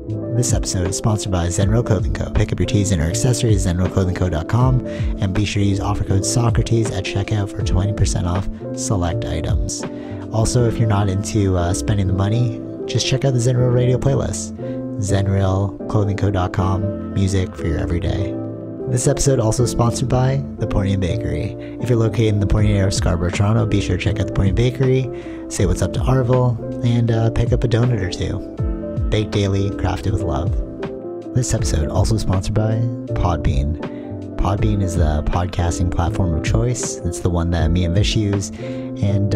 This episode is sponsored by Zenro Clothing Co. Pick up your tees and or accessories at zenroclothingco.com and be sure to use offer code Socrates at checkout for 20% off select items. Also, if you're not into spending the money, just check out the Zenro radio playlist. zenroclothingco.com, music for your everyday. This episode also sponsored by The Pornian Bakery. If you're located in the Pornian area of Scarborough, Toronto, be sure to check out The Pornian Bakery, say what's up to Arville, and pick up a donut or two. Baked daily, crafted with love. This episode also sponsored by Podbean. Podbean is the podcasting platform of choice. It's the one that me and Vish use, and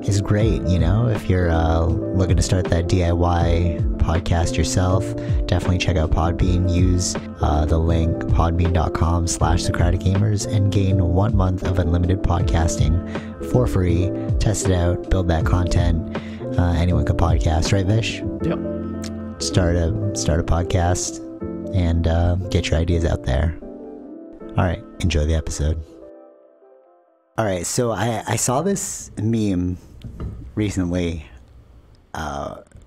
is great, you know, if you're looking to start that DIY podcast yourself. Definitely check out Podbean. Use the link podbean.com/SocraticGamers and gain 1 month of unlimited podcasting for free. Test it out, build that content. Anyone could podcast, right, Vish? Yep. Start a podcast and get your ideas out there. All right, enjoy the episode. All right, so I saw this meme recently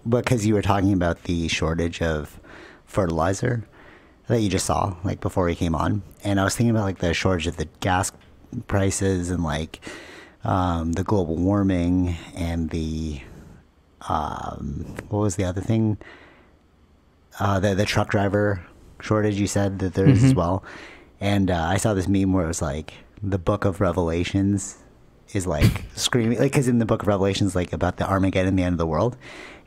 because you were talking about the shortage of fertilizer that you just saw, like, before we came on. And I was thinking about, like, the shortage of the gas prices and, like, the global warming and the, what was the other thing? The truck driver shortage, you said that there is as well. And I saw this meme where it was like, the book of Revelations is like screaming, like, because in the book of Revelations, like, about the Armageddon, the end of the world,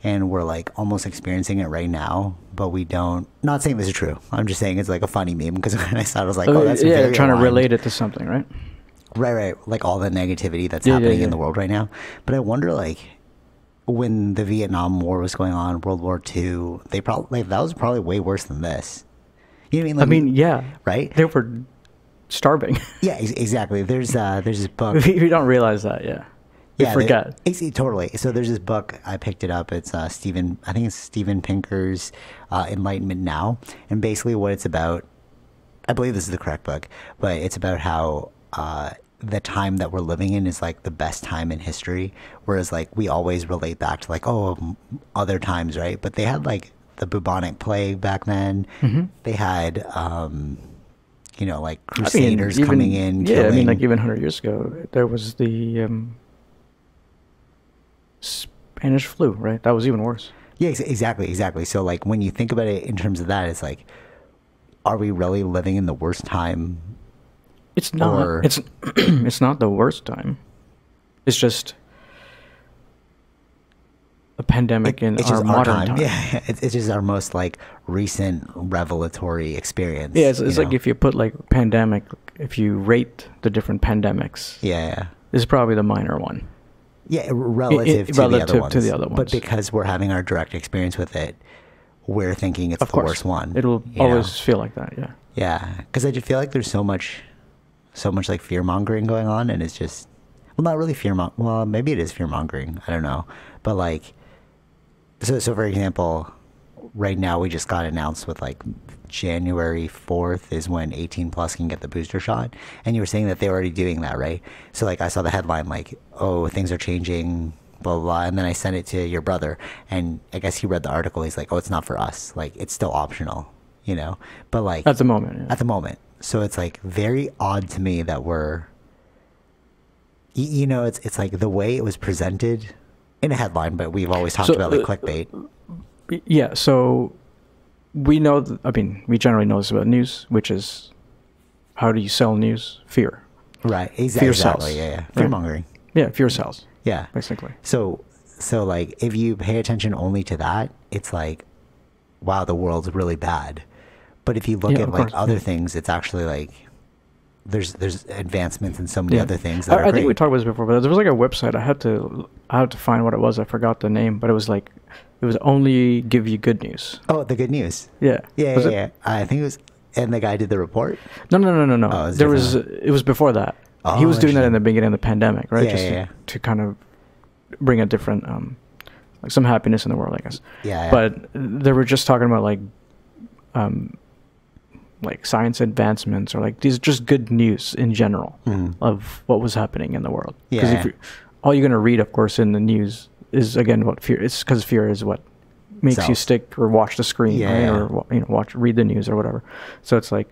and we're like almost experiencing it right now, but we don't. Not saying this is true. I'm just saying it's like a funny meme, because when I saw it, I was like, oh, that's yeah, trying to relate it to something, right? Right, like all the negativity that's happening in the world right now. But I wonder, like, when the Vietnam War was going on, World War II, they probably, like, that was probably way worse than this. You know what I mean? Like, yeah, right? They were starving. Yeah, exactly. There's this book. We don't realize that. Yeah, we forget. Totally. So there's this book, I picked it up. It's I think it's Steven Pinker's Enlightenment Now, and basically what it's about, I believe this is the correct book, but it's about how the time that we're living in is like the best time in history, whereas, like, we always relate back to, like, oh, other times, right? But they had, like, the bubonic plague back then. They had you know, like, crusaders coming in, yeah, killing. I mean, like, even 100 years ago there was the Spanish flu, right? That was even worse. Yeah, exactly. So, like, when you think about it in terms of that, it's like, are we really living in the worst time? It's not. It's not the worst time. It's just a pandemic in our modern time. Yeah, it's just our most, like, recent revelatory experience. Yeah, it's like, if you put, like, pandemic, if you rate the different pandemics, yeah, this is probably the minor one. Yeah, relative to the other ones. But because we're having our direct experience with it, we're thinking it's the worst one. It'll always feel like that. Yeah. Yeah, because I just feel like there's so much like fear mongering going on, and it's just, well, not really well, maybe it is fear mongering. I don't know, but, like, so for example, right now we just got announced with, like, January 4th is when 18 plus can get the booster shot, and you were saying that they're already doing that, right? So, like, I saw the headline, like, oh, things are changing, blah, blah, blah, and then I sent it to your brother, and I guess he read the article. He's like, oh, it's not for us, like, it's still optional, you know? But, like, at the moment, so it's, like, very odd to me that we're, you know, it's like the way it was presented in a headline, but we've always talked about, like, clickbait. Yeah, so we know, we generally know this about news, which is, how do you sell news? Fear. Right, exactly. Fear sells. Yeah. Fear mongering. Yeah, fear sells. Yeah. Basically. So, like, if you pay attention only to that, it's like, wow, the world's really bad. But if you look at, like, other things, it's actually, like, there's advancements in so many other things that are great. I think we talked about this before, but there was, like, a website. I had to find what it was. I forgot the name, but it was like, it was only give you good news. Oh, the good news. Yeah. Yeah. I think it was, and the guy did the report. No. Oh, it was before that. Oh, he was doing that in the beginning of the pandemic, right? Yeah, to kind of bring a different, like, some happiness in the world, I guess. Yeah. But they were just talking about, like science advancements, or, like, these just good news in general of what was happening in the world. Because all you're going to read, of course, in the news is, again, what fear. It's because fear is what makes you stick or watch the screen, Yeah, right? yeah. Or read the news or whatever. So it's like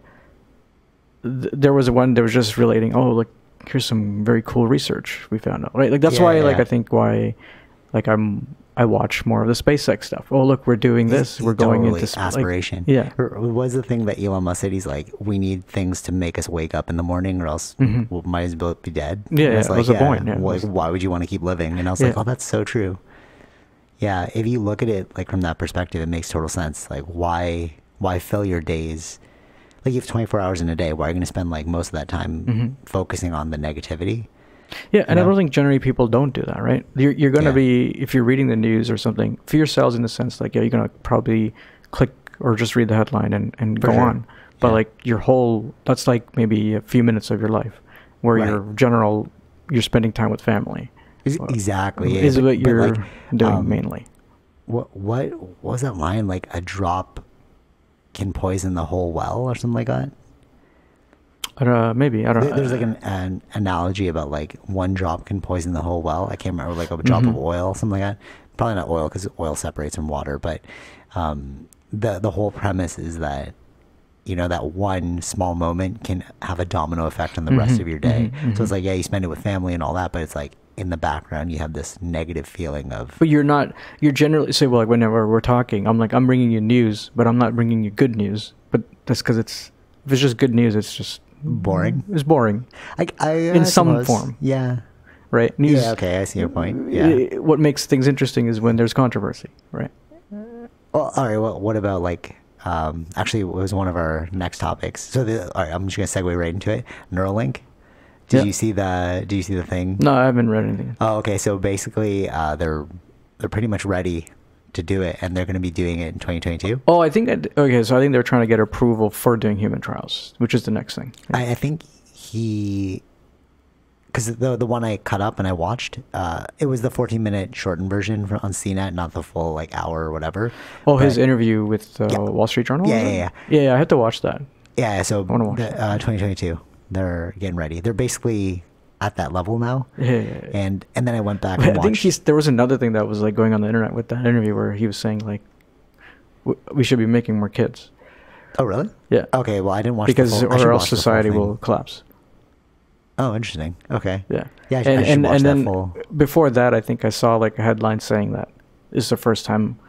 there was one that was just relating. Oh, look, here's some very cool research we found out, right? Like that's why, like I think why, like I watch more of the SpaceX stuff. Oh, look, we're doing this. We're going totally into aspiration. Like, yeah. Or was the thing that Elon Musk said? He's like, we need things to make us wake up in the morning, or else we might as well be dead. Yeah, and it's that was the point. Yeah, like, why would you want to keep living? And I was like, oh, that's so true. Yeah, if you look at it like from that perspective, it makes total sense. Like, why fill your days? Like, you have 24 hours in a day. Why are you going to spend like most of that time focusing on the negativity? Yeah, and I don't think generally people don't do that, right? You're going to be, if you're reading the news or something, for yourselves in the sense, like, you're going to probably click or just read the headline and go on. But like that's like maybe a few minutes of your life where you're spending time with family. Exactly. Is what you're doing mainly. What was that line? Like, a drop can poison the whole well or something like that? Maybe I don't know. There's like an analogy about like one drop can poison the whole well. I can't remember, like a drop of oil, something like that. Probably not oil because oil separates from water, but the whole premise is that that one small moment can have a domino effect on the rest of your day. So it's like, yeah, you spend it with family and all that, but it's like in the background you have this negative feeling of. But you're generally say, well, like whenever we're talking, I'm bringing you news, but I'm not bringing you good news. But that's because if it's just good news, it's just boring. It's boring. I in some form. Yeah. Right. News. Yeah. Okay. I see your point. Yeah. What makes things interesting is when there's controversy. Right. Well, all right. Well, what about like? Actually, it was one of our next topics. So, all right, I'm just gonna segue right into it. Neuralink. Did you see the thing? No, I haven't read anything. Oh, okay. So basically, they're pretty much ready to do it, and they're going to be doing it in 2022. Oh, I think so I think they're trying to get approval for doing human trials, which is the next thing. Yeah. I think because the one I cut up and I watched, it was the 14-minute shortened version on CNET, not the full like hour or whatever. Oh, his interview with Wall Street Journal. Yeah. I had to watch that. Yeah, so 2022, they're getting ready. They're basically at that level now. Yeah. And then I went back and watched. I think there was another thing that was like going on the internet with that interview where he was saying like, we should be making more kids. Oh, really? Yeah. Okay, well, I didn't watch or else society will collapse. Oh, interesting. Okay. Yeah. Yeah, I should watch that then full. Before that, I think I saw like a headline saying that this is the first time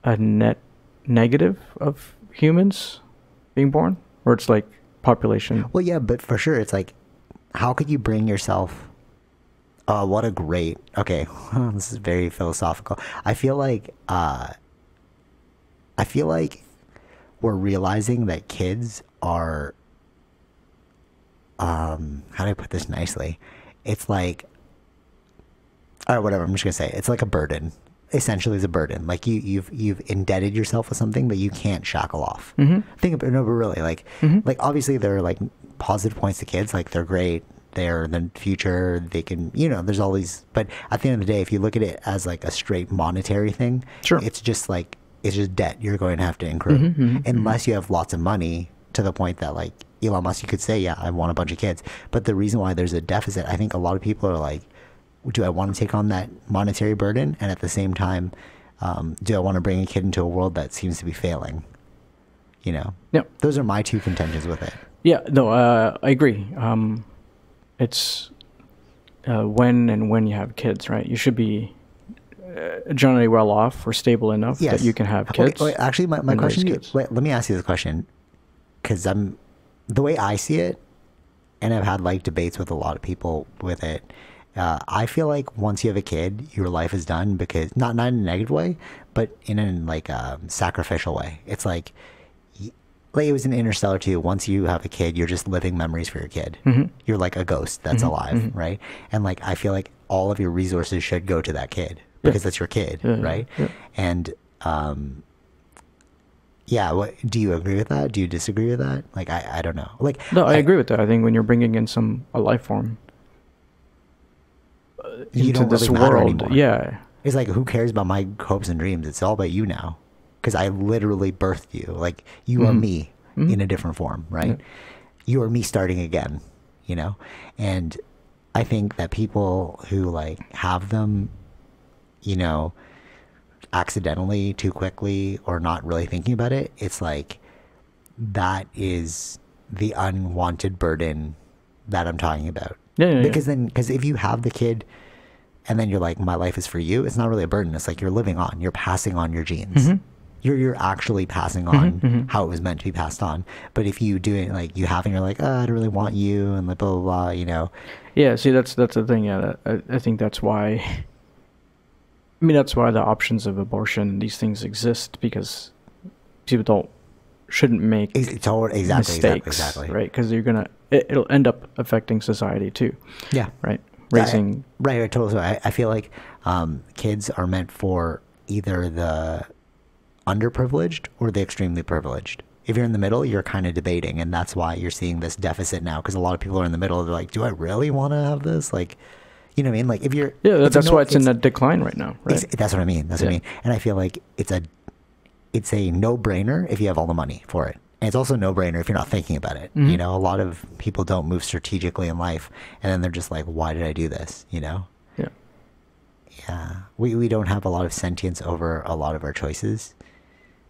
a net negative of humans being born, or it's like population. Well, yeah, but for sure, it's like, how could you bring yourself? What a great. Okay, this is very philosophical. I feel like we're realizing that kids are. How do I put this nicely? It's like, all right, whatever. I'm just gonna say it's like a burden. Essentially, it's a burden. Like you've indebted yourself with something that you can't shackle off. Think about it, no, but really, like obviously there are like positive points to kids. Like they're great. They're the future. They can, there's all these. But at the end of the day, if you look at it as like a straight monetary thing, sure, it's just debt you're going to have to incur, unless you have lots of money to the point that like Elon Musk, you could say, yeah, I want a bunch of kids. But the reason why there's a deficit, I think a lot of people are like, do I want to take on that monetary burden? And at the same time, do I want to bring a kid into a world that seems to be failing? Yeah. Those are my two contentions with it. Yeah, no, I agree. It's when you have kids, right? You should be generally well off or stable enough that you can have kids. Okay, actually, my question, let me ask you this question. Because the way I see it, and I've had like debates with a lot of people with it, I feel like once you have a kid, your life is done, because not in a negative way, but in a like sacrificial way. It's like it was in Interstellar too. Once you have a kid, you're just living memories for your kid. You're like a ghost that's alive, right? And like I feel like all of your resources should go to that kid because that's your kid, right? And yeah, do you agree with that? Do you disagree with that? Like, I don't know. Like, no, I agree with that. I think when you're bringing in a life form into this world, it's like, who cares about my hopes and dreams? It's all about you now, because I literally birthed you. Like, you are me in a different form, right? You are me starting again, And I think that people who like have them, accidentally, too quickly, or not really thinking about it, it's like that is the unwanted burden that I'm talking about. Because if you have the kid and then you're like, my life is for you, it's not really a burden. It's like you're living on, you're passing on your genes. You're actually passing on how it was meant to be passed on. But if you do it like you have and you're like, oh, I don't really want you, and like blah blah blah, you know. Yeah, see, that's the thing. Yeah, I think that's why. I mean, that's why the options of abortion and these things exist, because people shouldn't make mistakes, right? Because it'll end up affecting society too. Yeah. Right. Raising. Right. Totally. I feel like kids are meant for either the underprivileged or the extremely privileged. If you're in the middle, you're kind of debating, and that's why you're seeing this deficit now, because a lot of people are in the middle. They're like, do I really want to have this? Like, you know what I mean? Like, if you're... Yeah, that's why it's in a decline right now, right? That's what I mean. That's what I mean. And I feel like it's a no-brainer if you have all the money for it. And it's also a no-brainer if you're not thinking about it. You know, a lot of people don't move strategically in life, and then they're just like, why did I do this? You know? Yeah. Yeah. We don't have a lot of sentience over a lot of our choices,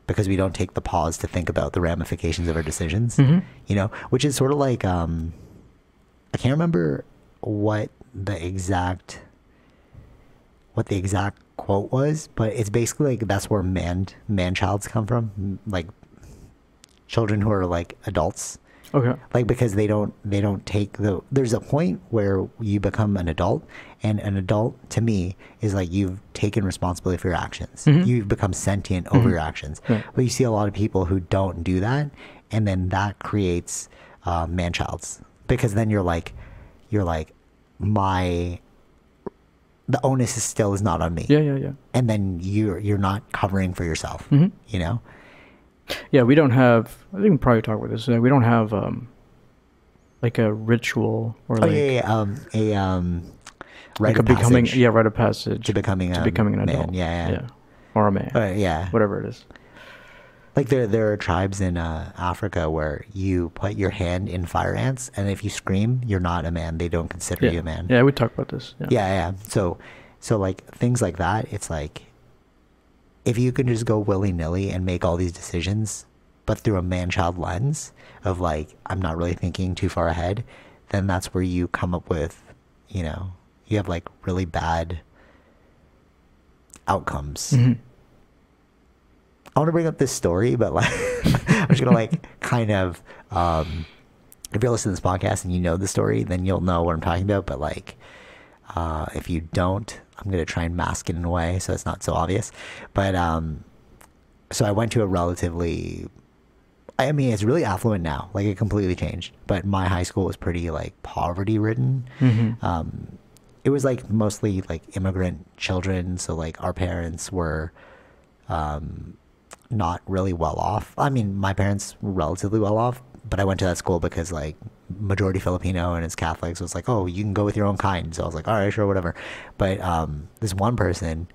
because we don't take the pause to think about the ramifications of our decisions, you know, which is sort of like, I can't remember what the exact quote was, but it's basically like, that's where man-childs come from, like children who are like adults. Okay. Like, because they don't take there's a point where you become an adult, and an adult to me is like, you've taken responsibility for your actions. You've become sentient over your actions. Right. But you see a lot of people who don't do that, and then that creates man-childs, because then you're like the onus is not on me. Yeah. And then you're not covering for yourself. You know. Yeah, we don't have. I think we probably talk about this. We don't have like a ritual or like rite of passage. Rite of passage to becoming an adult. Man. Yeah, or a man. Yeah, whatever it is. Like there are tribes in Africa where you put your hand in fire ants, and if you scream, you're not a man. They don't consider you a man. Yeah, we talked about this. Yeah. So like things like that. It's like, if you can just go willy-nilly and make all these decisions, but through a man-child lens of like, I'm not really thinking too far ahead, then that's where you come up with, you know, you have like really bad outcomes. I want to bring up this story, but like, I'm just going to like kind of, if you're listening to this podcast and you know the story, then you'll know what I'm talking about. But like, if you don't, I'm going to try and mask it in a way so it's not so obvious. But so I went to a relatively, I mean, it's really affluent now. Like, it completely changed. But my high school was pretty like poverty ridden. It was like mostly like immigrant children. So like our parents were not really well off. I mean, my parents were relatively well off, but I went to that school because like majority Filipino and it's Catholic, so it's like, oh, you can go with your own kind. So I was like, all right, sure, whatever. But this one person,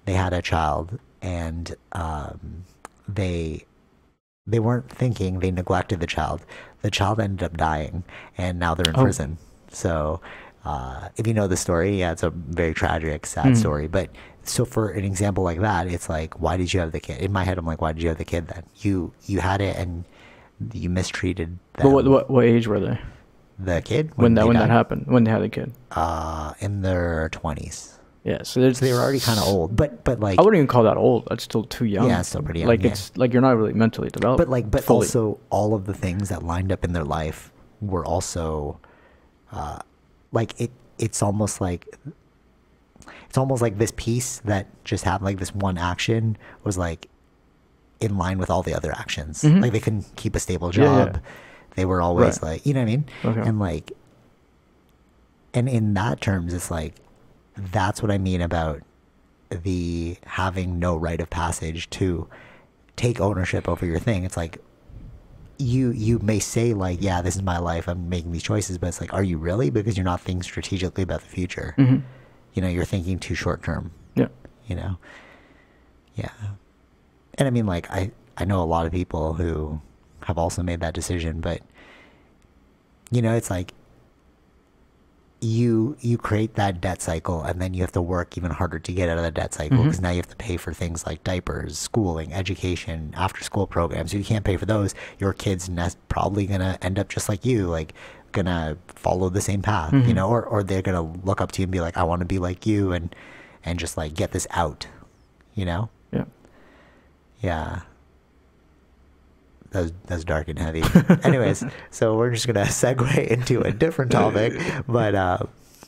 they had a child, and they weren't thinking, they neglected the child. The child ended up dying, and now they're in prison. So if you know the story, yeah, it's a very tragic, sad story. But so for an example like that, it's like, why did you have the kid? In my head, I'm like, why did you have the kid then? You had it, and you mistreated them. But what age were they? The kid? When that happened? When they had the kid? In their 20s. Yeah, so they were already kind of old, but like, I wouldn't even call that old. That's still too young. Yeah, it's still pretty young. Like, it's like you're not really mentally developed. But fully. Also all of the things that lined up in their life were also, like it's almost like this piece that just happened. Like, this one action was like in line with all the other actions. Like, they couldn't keep a stable job. Yeah. They were always like, you know what I mean? Okay. And like, and in that terms, it's like, that's what I mean about the having no rite of passage to take ownership over your thing. It's like, you may say like, yeah, this is my life, I'm making these choices, but it's like, are you really? Because you're not thinking strategically about the future. You know, you're thinking too short term. Yeah. You know? Yeah. And I mean, like, I know a lot of people who have also made that decision, but, you know, it's like, you create that debt cycle, and then you have to work even harder to get out of the debt cycle, because now you have to pay for things like diapers, schooling, education, after school programs. If you can't pay for those, your kid's probably gonna end up just like you, like gonna follow the same path, you know, or they're gonna look up to you and be like, I want to be like you, and just like get this out, you know. Yeah. That's dark and heavy. Anyways, so we're just gonna segue into a different topic. But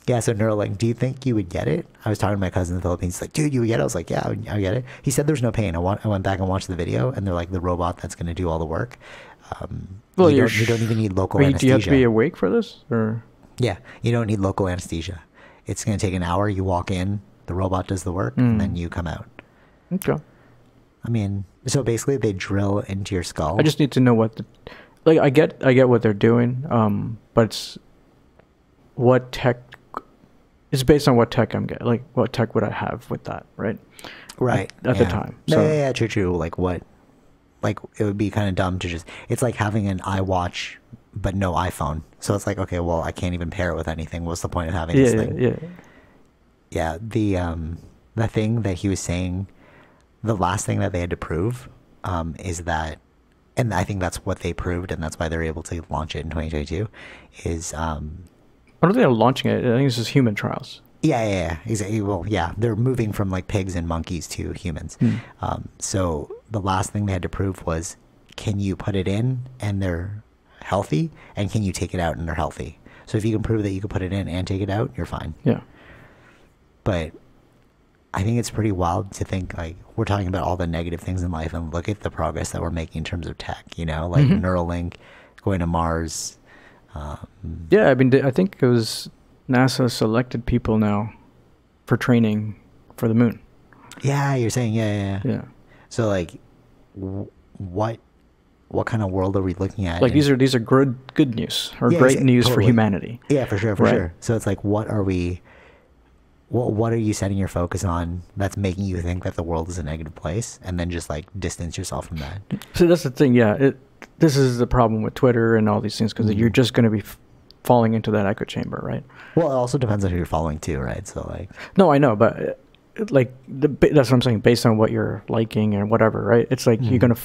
yeah, so Neuralink, do you think you would get it? I was talking to my cousin in the Philippines. He's like, dude, you would get it? I was like, yeah, I would get it. He said there's no pain. I went back and watched the video, and they're like the robot that's gonna do all the work. Well, you don't even need local anesthesia. Do you have to be awake for this, or? Yeah, you don't need local anesthesia. It's gonna take an hour. You walk in, the robot does the work, and then you come out. Okay. I mean, so basically they drill into your skull. I just need to know what I get what they're doing, but it's what tech. It's based on what tech I'm getting. Like, what tech would I have with that, right? Right. At the time. So. Yeah, true. Like what? Like it would be kind of dumb to just. It's like having an iWatch but no iPhone. So it's like, okay, well, I can't even pair it with anything. What's the point of having this thing? Yeah. The thing that he was saying. The last thing that they had to prove is that, and I think that's what they proved, and that's why they're able to launch it in 2022, is... I don't think they're launching it. I think it's just human trials. Yeah. Exactly. Well, yeah, they're moving from like pigs and monkeys to humans. So the last thing they had to prove was, can you put it in and they're healthy, and can you take it out and they're healthy? So if you can prove that you can put it in and take it out, you're fine. Yeah. But... I think it's pretty wild to think, like, we're talking about all the negative things in life, and look at the progress that we're making in terms of tech, you know, like Neuralink, going to Mars. Yeah, I mean, I think it was NASA selected people now for training for the moon. Yeah, you're saying, yeah. So, like, what kind of world are we looking at? Like, these are good news, or great news for humanity. Yeah, for sure. So it's like, what are we... What are you setting your focus on that's making you think that the world is a negative place, and then just like distance yourself from that? So that's the thing, yeah. This is the problem with Twitter and all these things, because you're just going to be falling into that echo chamber, right? Well, it also depends on who you're following too, right? So like... No, I know, but like that's what I'm saying, based on what you're liking and whatever, right? It's like you're going to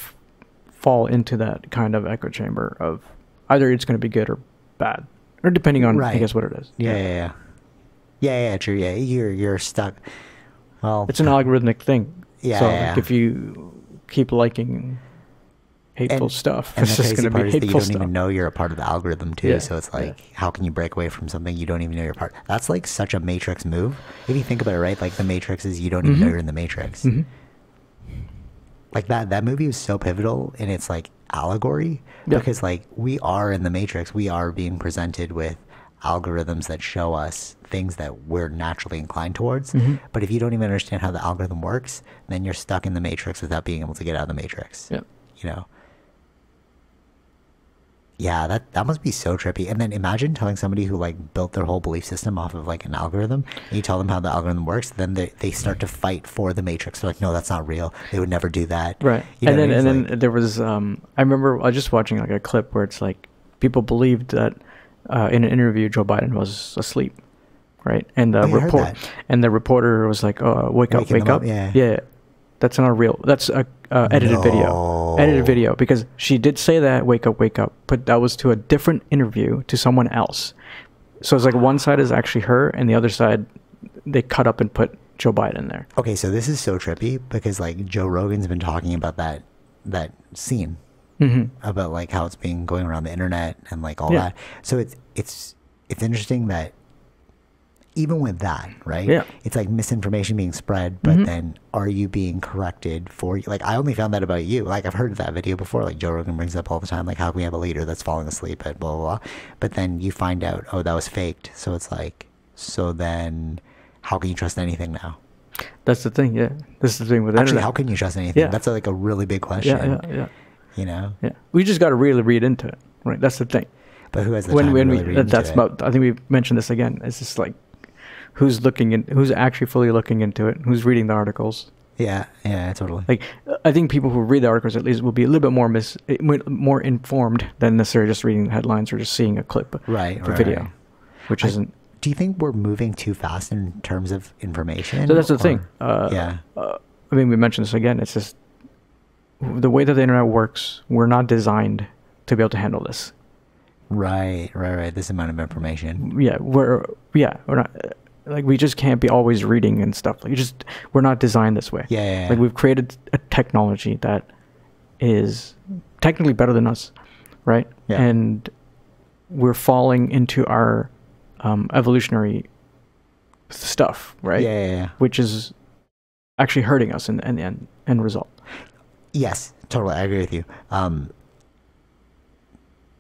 fall into that kind of echo chamber of either it's going to be good or bad, or depending on, I guess, what it is. Yeah, true. Yeah, you're stuck. Well, it's an algorithmic thing. Yeah. So like, if you keep liking hateful stuff, it's just going to be hateful stuff. You don't even know you're a part of the algorithm too. So it's like, how can you break away from something you don't even know you're part? That's like such a Matrix move. If you think about it, right? Like the Matrix is, you don't even know you're in the Matrix. Like that movie was so pivotal in its like allegory, because like we are in the Matrix. We are being presented with algorithms that show us things that we're naturally inclined towards. But if you don't even understand how the algorithm works, then you're stuck in the Matrix without being able to get out of the Matrix. You know? Yeah, that must be so trippy. And then imagine telling somebody who like built their whole belief system off of like an algorithm, and you tell them how the algorithm works, then they start to fight for the Matrix. They're like, no, that's not real. They would never do that. Right. You know, and then there was I remember I was just watching like a clip where it's like people believed that in an interview, Joe Biden was asleep, right? And the reporter was like, "Oh, wake up!" Yeah, that's not real. That's a edited video, because she did say that, wake up, but that was to a different interview to someone else. So it's like one side is actually her, and the other side they cut up and put Joe Biden there. Okay, so this is so trippy, because like Joe Rogan's been talking about that scene. About like how it's being going around the internet and like all that. So it's interesting that even with that, right? It's like misinformation being spread, but then are you being corrected for you? Like I only found that about you. Like I've heard that video before. Like Joe Rogan brings up all the time. Like how can we have a leader that's falling asleep at blah blah blah? But then you find out, oh, that was faked. So it's like, so then how can you trust anything now? That's the thing. Yeah, this is the thing with actually internet. How can you trust anything? That's like a really big question. Yeah. You know? Yeah. We just got to really read into it, right? That's the thing. But who has the time to really read into it? I think we mentioned this again. It's just like who's actually fully looking into it, who's reading the articles. Yeah, totally. Like I think people who read the articles at least will be a little bit more informed than necessarily just reading the headlines or just seeing a clip of video, which isn't. do you think we're moving too fast in terms of information? So that's the thing. Yeah. I mean, we mentioned this again. It's just the way that the internet works. We're not designed to be able to handle this. Right. This amount of information. Yeah, we're not like, we just can't be always reading and stuff. Like, we're not designed this way. Yeah. Like, we've created a technology that is technically better than us, right? Yeah. And we're falling into our evolutionary stuff, right? Yeah. Which is actually hurting us in the end result. Yes, totally. I agree with you.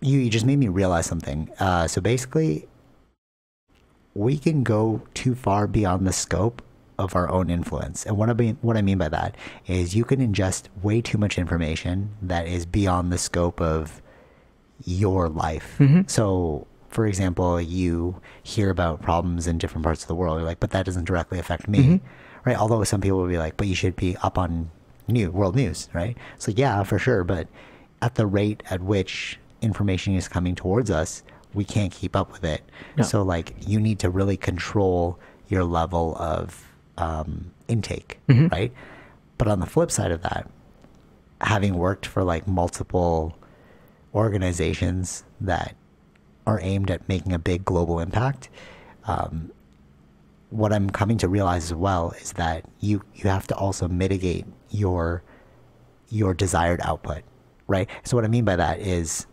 You just made me realize something. So basically, we can go too far beyond the scope of our own influence. And what I mean by that is you can ingest way too much information that is beyond the scope of your life. Mm-hmm. So, for example, you hear about problems in different parts of the world. You're like, but that doesn't directly affect me, Mm-hmm. right? Although some people will be like, but you should be up on world news, right? So yeah, for sure. But at the rate at which information is coming towards us, we can't keep up with it. No. So like, you need to really control your level of intake, Mm-hmm. right? But on the flip side of that, having worked for like multiple organizations that are aimed at making a big global impact, what I'm coming to realize as well is that you have to also mitigate your desired output, right? So what I mean by that is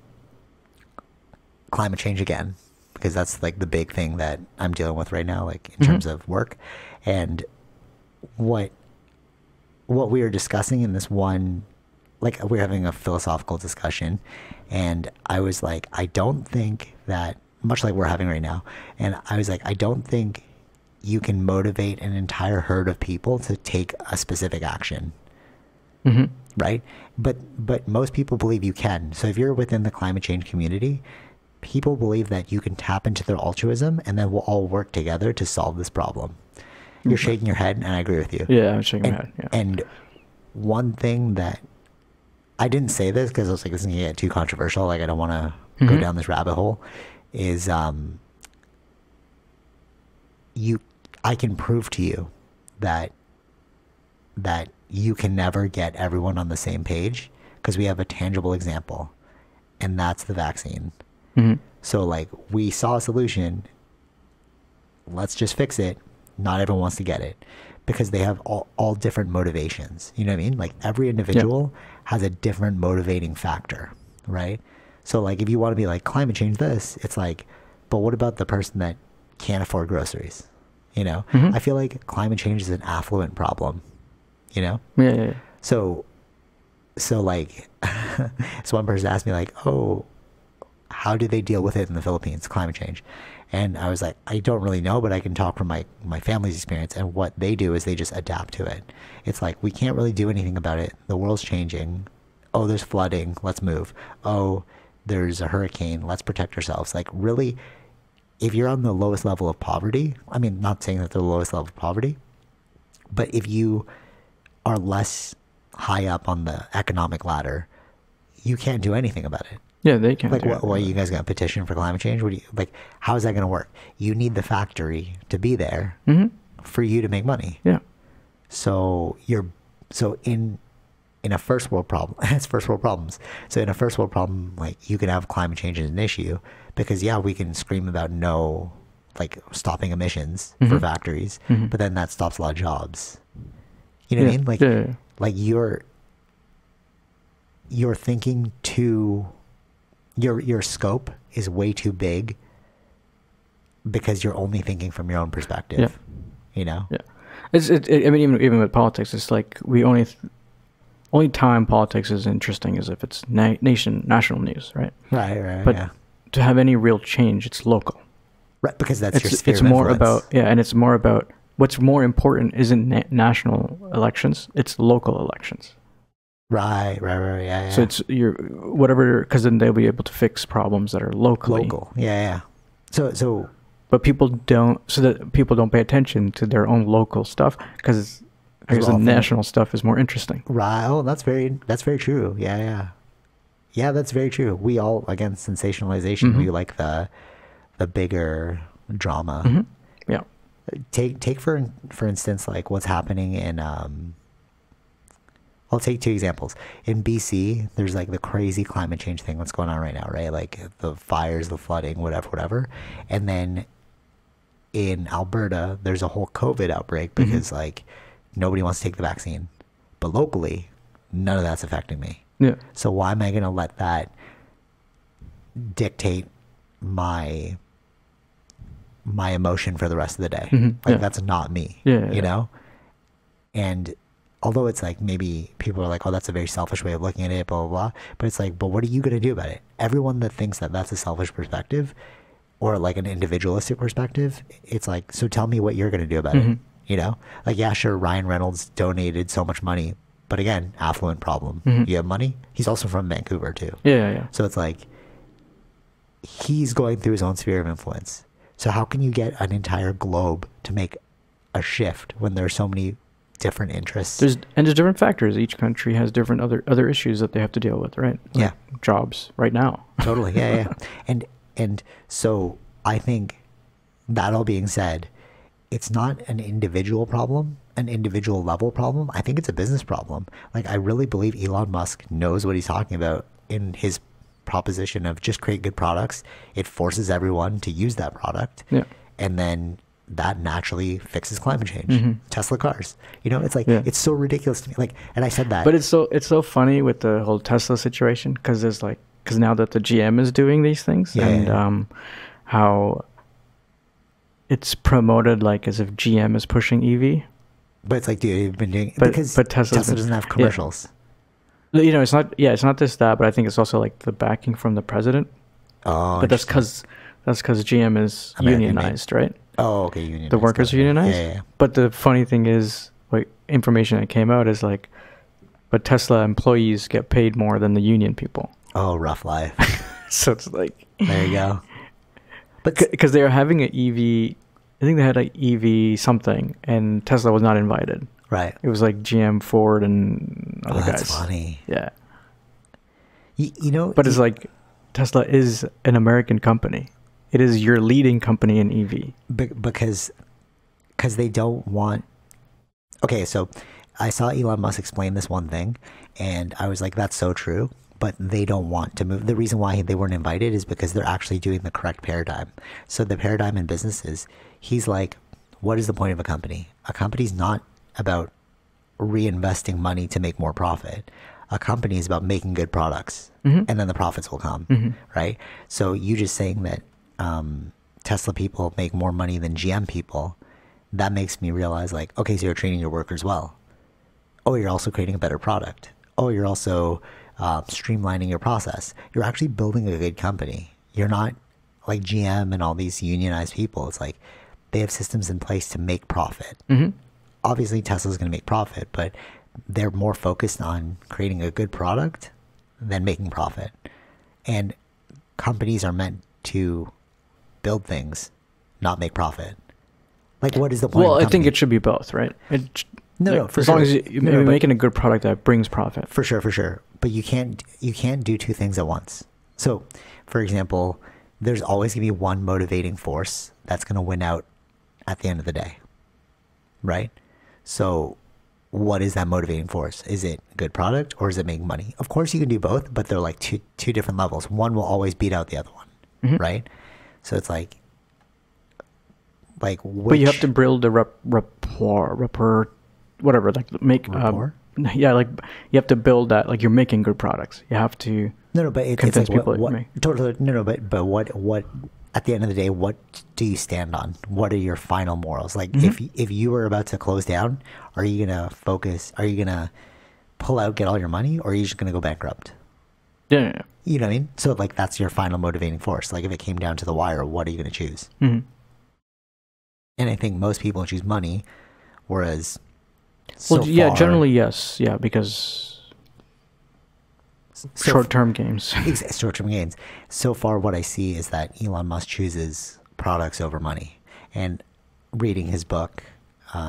climate change again, because that's like the big thing that I'm dealing with right now, like in Mm-hmm. terms of work. And what we are discussing in this one, like we're having a philosophical discussion, and I was like, I don't think that, much like we're having right now, and I was like, I don't think you can motivate an entire herd of people to take a specific action. Mm-hmm. Right? But most people believe you can. So if you're within the climate change community, people believe that you can tap into their altruism and then we'll all work together to solve this problem. You're shaking your head, and I agree with you. Yeah, I'm shaking my head. Yeah. And one thing that I didn't say this because I was like, this is going to get too controversial. Like, I don't want to go Mm-hmm. down this rabbit hole. Is I can prove to you that you can never get everyone on the same page because we have a tangible example, and that's the vaccine. Mm-hmm. So like, we saw a solution. Let's just fix it. Not everyone wants to get it because they have all different motivations. You know what I mean? Like, every individual has a different motivating factor, right? So like, if you want to be like, climate change this, it's like, but what about the person that can't afford groceries? You know, Mm-hmm. I feel like climate change is an affluent problem, you know? Yeah. So like, so one person asked me like, oh, how do they deal with it in the Philippines, climate change? And I was like, I don't really know, but I can talk from my family's experience. And what they do is they just adapt to it. It's like, we can't really do anything about it. The world's changing. Oh, there's flooding. Let's move. Oh, there's a hurricane. Let's protect ourselves. Like, really, if you're on the lowest level of poverty, I mean, not saying that they're the lowest level of poverty, but if you are less high up on the economic ladder, you can't do anything about it. Yeah, they can. Like, what are you guys going to petition for climate change? What do you, like, how is that going to work? You need the factory to be there Mm-hmm. for you to make money. Yeah. So in a first world problem, it's first world problems. So in a first world problem, like, you can have climate change as an issue because, yeah, we can scream about stopping emissions for factories, Mm-hmm. but then that stops a lot of jobs. You know what I mean? Like, yeah. like you're thinking too, your scope is way too big because you're only thinking from your own perspective. Yeah. You know? Yeah. I mean, even with politics, it's like we only time politics is interesting is if it's national news, right? Right. But yeah. to have any real change, it's local. Right, because that's your sphere It's of more influence. and it's more about what's more important isn't national elections, it's local elections. Right, yeah. So it's because then they'll be able to fix problems that are locally. Local, yeah. So But people don't pay attention to their own local stuff because I guess the national stuff is more interesting. right. Oh, that's very true. Yeah. That's very true. We all, against sensationalization, we like the bigger drama. Yeah. Take for instance, like what's happening in I'll take two examples. In BC, there's like the crazy climate change thing that's going on right now, right? Like the fires, the flooding, whatever. And then in Alberta, there's a whole COVID outbreak because like nobody wants to take the vaccine. But locally, none of that's affecting me. Yeah. So why am I going to let that dictate my emotion for the rest of the day? Like that's not me, you know? And although it's like maybe people are like, oh, that's a very selfish way of looking at it, blah, blah, blah. But it's like, but what are you going to do about it? Everyone that thinks that that's a selfish perspective or like an individualistic perspective, it's like, so tell me what you're going to do about it. You know, like, yeah, sure, Ryan Reynolds donated so much money, but again, affluent problem. You have money. He's also from Vancouver too. Yeah. So it's like, he's going through his own sphere of influence. So how can you get an entire globe to make a shift when there are so many different interests? There's different factors. Each country has different other issues that they have to deal with, right? Like jobs right now. Totally. Yeah. And so I think, that all being said, it's not an individual problem, an individual level problem. I think it's a business problem. Like, I really believe Elon Musk knows what he's talking about in his proposition of just create good products. It forces everyone to use that product. Yeah. And then that naturally fixes climate change. Tesla cars. You know, it's like, it's so ridiculous to me. Like, and I said that. But it's so funny with the whole Tesla situation because now that the GM is doing these things how it's promoted like as if GM is pushing EV. But it's like, dude, you've been doing because Tesla doesn't have commercials. Yeah. You know, it's not just that, but I think it's also like the backing from the president. Oh, but that's because GM is unionized, right? Oh, okay, unionized. The workers are unionized. Yeah. But the funny thing is, like, information that came out is like, but Tesla employees get paid more than the union people. Oh, rough life. So it's like, there you go. But because they were having an EV, I think they had like EV something, and Tesla was not invited. Right. It was like GM, Ford, and other guys. That's funny. Yeah. You know, but it's like Tesla is an American company. It is your leading company in EV. Because they don't want. Okay, so I saw Elon Musk explain this one thing, and I was like, that's so true. But they don't want to move. The reason why they weren't invited is because they're actually doing the correct paradigm. So the paradigm in businesses, he's like, what is the point of a company? A company's not about reinvesting money to make more profit. A company is about making good products, and then the profits will come, right? So you just saying that Tesla people make more money than GM people, that makes me realize like, okay, so you're treating your workers well. Oh, you're also creating a better product. Oh, you're also streamlining your process. You're actually building a good company. You're not like GM and all these unionized people. It's like they have systems in place to make profit. Obviously, Tesla's going to make profit, but they're more focused on creating a good product than making profit. And companies are meant to build things, not make profit. Like, what is the point? Well, I think it should be both, right? No, for as long as you're making a good product that brings profit. For sure. But you can't do two things at once. So, for example, there's always going to be one motivating force that's going to win out at the end of the day, right? So, what is that motivating force? Is it good product or is it making money? Of course, you can do both, but they're like two different levels. One will always beat out the other one, right? So it's like but you have to build a rapport, whatever, like make rapport. Like you have to build that, like you're making good products. You have to but it's convince like people. Totally but what at the end of the day, what do you stand on? What are your final morals? Like if you were about to close down, are you gonna focus? Are you gonna pull out, get all your money, or are you just gonna go bankrupt? Yeah. You know what I mean? So like that's your final motivating force. Like if it came down to the wire, what are you gonna choose? And I think most people choose money, whereas generally yes, because short-term games. Short-term gains. So far, what I see is that Elon Musk chooses products over money. And reading his book,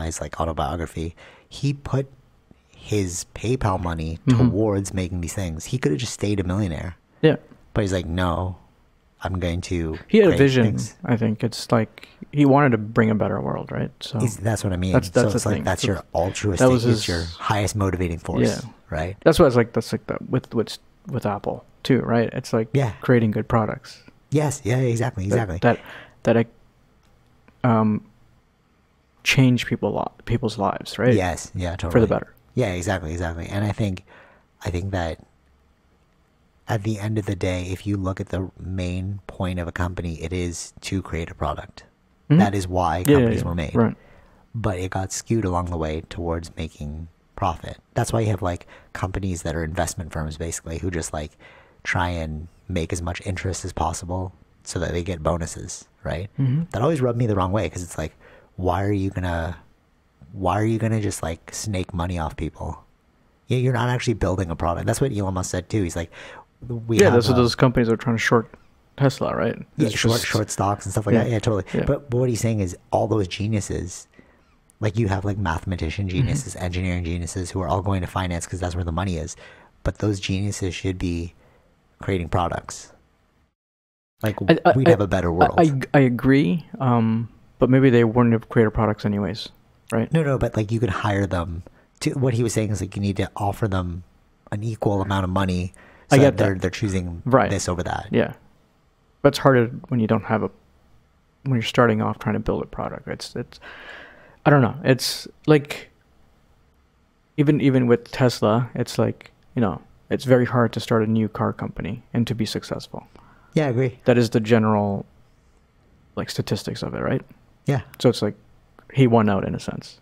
his like autobiography, he put his PayPal money towards making these things. He could have just stayed a millionaire. Yeah. But he's like, no, I'm going to. He had a create vision. things. I think it's like he wanted to bring a better world, right? So That's what I mean. That's so the it's like thing. that's So your altruistic. that was It's your his- highest motivating force, Yeah. right? that's what it's like. That's like that with Apple too, right? It's like Yeah. creating good products. Yes. Yeah. Exactly. Exactly. That change people's lives, right? Yes. Yeah. Totally. For the better. Yeah. Exactly. Exactly. And I think that at the end of the day, if you look at the main point of a company, it is to create a product. Mhm. That is why Yeah, companies were made. Right. But it got skewed along the way towards making profit. That's why you have like companies that are investment firms basically who just like try and make as much interest as possible so that they get bonuses, right? Mhm. That always rubbed me the wrong way because it's like, why are you gonna just like snake money off people? Yeah, you're not actually building a product. That's what Elon Musk said too. He's like, That's what those companies are trying to short Tesla, right? yeah, It's short just- stocks and stuff like Yeah. that. Yeah, totally. Yeah. But what he's saying is all those geniuses, like you have like mathematician geniuses, engineering geniuses who are all going to finance because that's where the money is. But those geniuses should be creating products. Like we'd have a better world. I agree, but maybe they wouldn't have created products anyways, right? No, but like you could hire them to. What he was saying is like you need to offer them an equal amount of money. So I get that that. they're choosing Right. this over that. Yeah, but it's harder when you don't have when you're starting off trying to build a product. It's I don't know. It's like even with Tesla, it's like, it's very hard to start a new car company and to be successful. Yeah, I agree. That is the general like statistics of it, right? Yeah. So it's like he won out in a sense.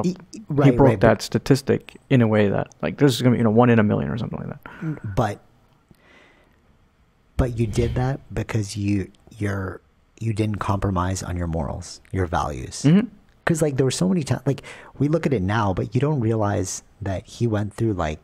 He Right, broke right, that statistic in a way that like there's gonna be 1 in a million or something like that. But you did that because you didn't compromise on your morals, your values. Mm-hmm. Because like there were so many times, like we look at it now, but you don't realize that he went through like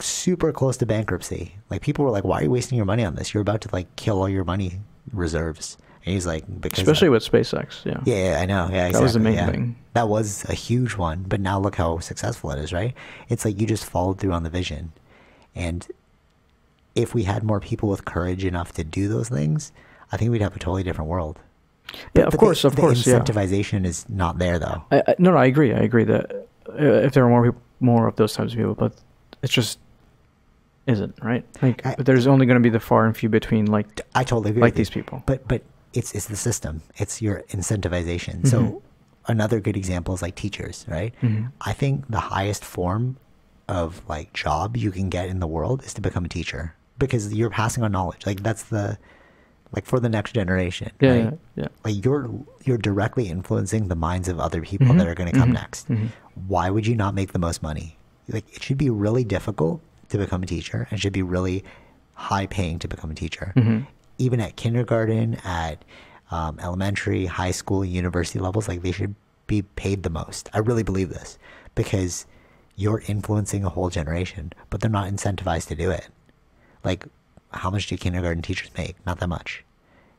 super close to bankruptcy. Like people were like, "Why are you wasting your money on this? You're about to like kill all your money reserves." And he's like, "Because especially with SpaceX, yeah. Yeah, I know. Yeah, exactly. That was the main yeah. thing. That was a huge one. But now look how successful it is, right? It's like you just followed through on the vision. And if we had more people with courage enough to do those things, I think we'd have a totally different world. Yeah, of course, the yeah. incentivization is not there, though. No, I agree. I agree that if there were more of those types of people, but it just isn't, right? Like there's only going to be the far and few between, like I totally agree like with these you. people. But it's the system. It's your incentivization. Mm-hmm. So another good example is like teachers, right? Mm-hmm. I think the highest form of like job you can get in the world is to become a teacher because you're passing on knowledge. Like that's for the next generation. Yeah, right? yeah. Like you're directly influencing the minds of other people Mm-hmm. that are going to come Mm-hmm. next. Mm-hmm. Why would you not make the most money? Like it should be really difficult to become a teacher and should be really high paying to become a teacher. Mm-hmm. Even at kindergarten, at elementary, high school, university levels, like they should be paid the most. I really believe this because you're influencing a whole generation, but they're not incentivized to do it. Like, how much do kindergarten teachers make? Not that much.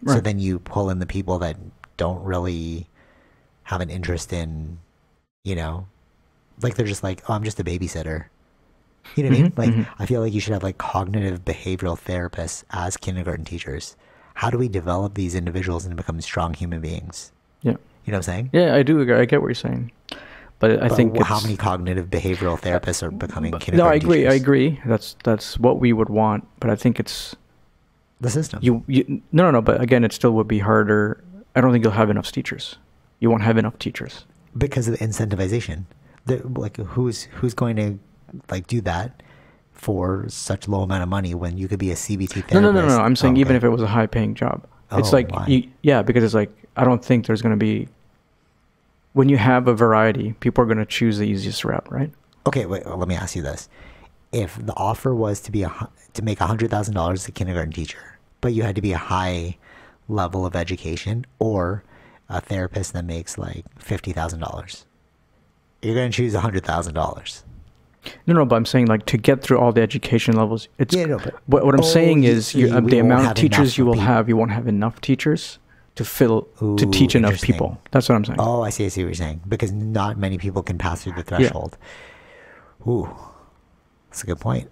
Right. So then you pull in the people that don't really have an interest in, like they're just like, oh, I'm just a babysitter. You know what I mean? Like, I feel like you should have like cognitive behavioral therapists as kindergarten teachers. How do we develop these individuals and become strong human beings? Yeah. You know what I'm saying? Yeah, I do agree. I get what you're saying. But I think how many cognitive behavioral therapists are becoming kindergarten No, I agree. teachers? I agree. That's what we would want. But I think it's the system. No. But again, it still would be harder. I don't think you'll have enough teachers. You won't have enough teachers because of the incentivization. Like who's going to like do that for such low amount of money when you could be a CBT therapist? No. I'm saying even if it was a high-paying job, it's like because it's like I don't think there's going to be. When you have a variety, people are going to choose the easiest route, right? Okay, wait. Well, let me ask you this: if the offer was to make $100,000 as a kindergarten teacher, but you had to be a high level of education or a therapist that makes like $50,000, you're going to choose $100,000. No, but I'm saying like to get through all the education levels, it's but what I'm saying is the amount of teachers you will people. have, you won't have enough teachers to to teach enough people. That's what I'm saying. Oh, I see what you're saying. Because not many people can pass through the threshold. Yeah. Ooh, that's a good point.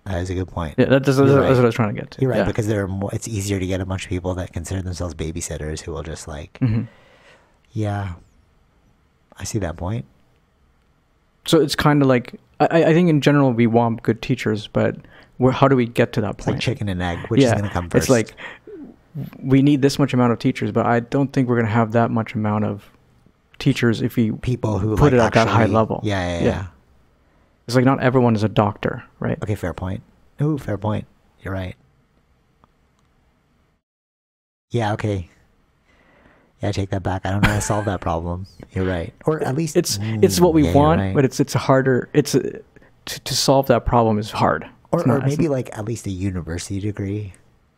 That is a good point. Yeah, that's what I was trying to get to. You're right, yeah. because it's easier to get a bunch of people that consider themselves babysitters who will just like, yeah, I see that point. So it's kind of like, I think in general we want good teachers, but how do we get to that It's point? like chicken and egg, which is going to come first. It's like, we need this much amount of teachers, but I don't think we're going to have that much amount of teachers if we people who put like it at that high level. Yeah. It's like not everyone is a doctor, right? Okay, fair point. Ooh, fair point. You're right. Yeah, okay. Yeah, I take that back. I don't know how to solve that problem. You're right. Or at least it's what we want, right. but it's harder. To solve that problem is hard. Or maybe like at least a university degree.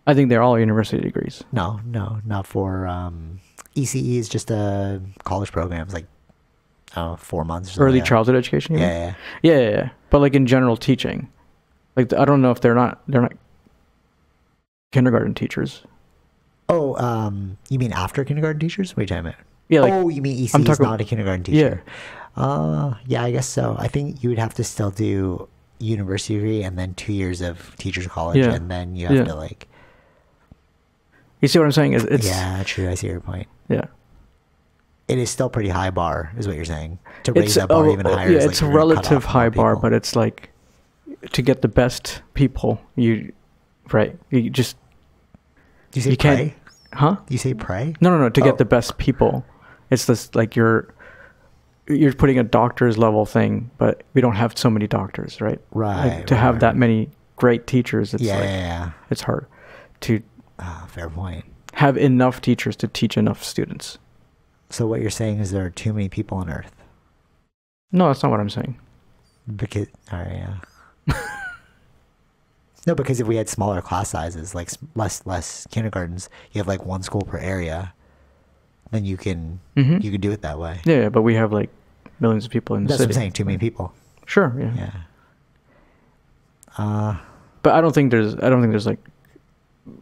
I think they're all university degrees. No, not for ECE is just a college program. It's like 4 months. Or something Early like childhood education. You yeah, mean? Yeah. But like in general teaching, like I don't know if they're not kindergarten teachers. Oh, you mean after kindergarten teachers? Wait a minute. Yeah. Like, you mean ECE is not a kindergarten teacher? Yeah. Yeah, I guess so. I think you would have to still do university degree and then 2 years of teacher's college, and then you have to like. You see what I'm saying? It's yeah, true. I see your point. Yeah. It is still pretty high bar, is what you're saying. To raise that bar even higher. Yeah, is it's like a relative high bar, but it's like to get the best people, you just. Do you say you pray? Can't, huh? You say pray? No. To get the best people, it's this like you're putting a doctor's level thing, but we don't have so many doctors, right? Right. Like, to have that many great teachers, it's it's hard to. Fair point. Have enough teachers to teach enough students. So what you're saying is there are too many people on Earth. No, that's not what I'm saying. Because no, because if we had smaller class sizes, like less kindergartens, you have like one school per area, then you can do it that way. Yeah, but we have like millions of people in the city. That's what I'm saying. Too many people. Sure. Yeah. But I don't think there's like.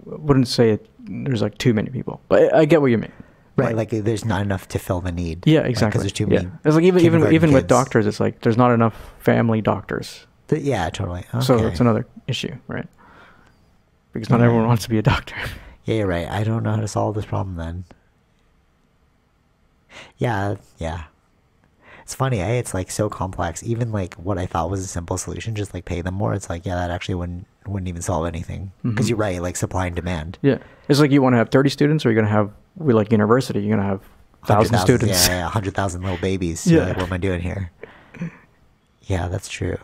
Wouldn't say there's like too many people, but I get what you mean. Right, like there's not enough to fill the need. Yeah, exactly. Because there's too many. It's like even with doctors, it's like there's not enough family doctors. Yeah, totally. Okay. So it's another issue, right? Because not everyone wants to be a doctor. Yeah, you're right. I don't know how to solve this problem then. Yeah. It's funny, eh? It's like so complex. Even like what I thought was a simple solution, just like pay them more. It's like, yeah, that actually wouldn't even solve anything. Because you're right, like supply and demand. Yeah. It's like you want to have 30 students, or you're going to have, like university, you're going to have 1,000 students. Yeah, 100,000 little babies. Yeah. Like, what am I doing here? Yeah, that's true.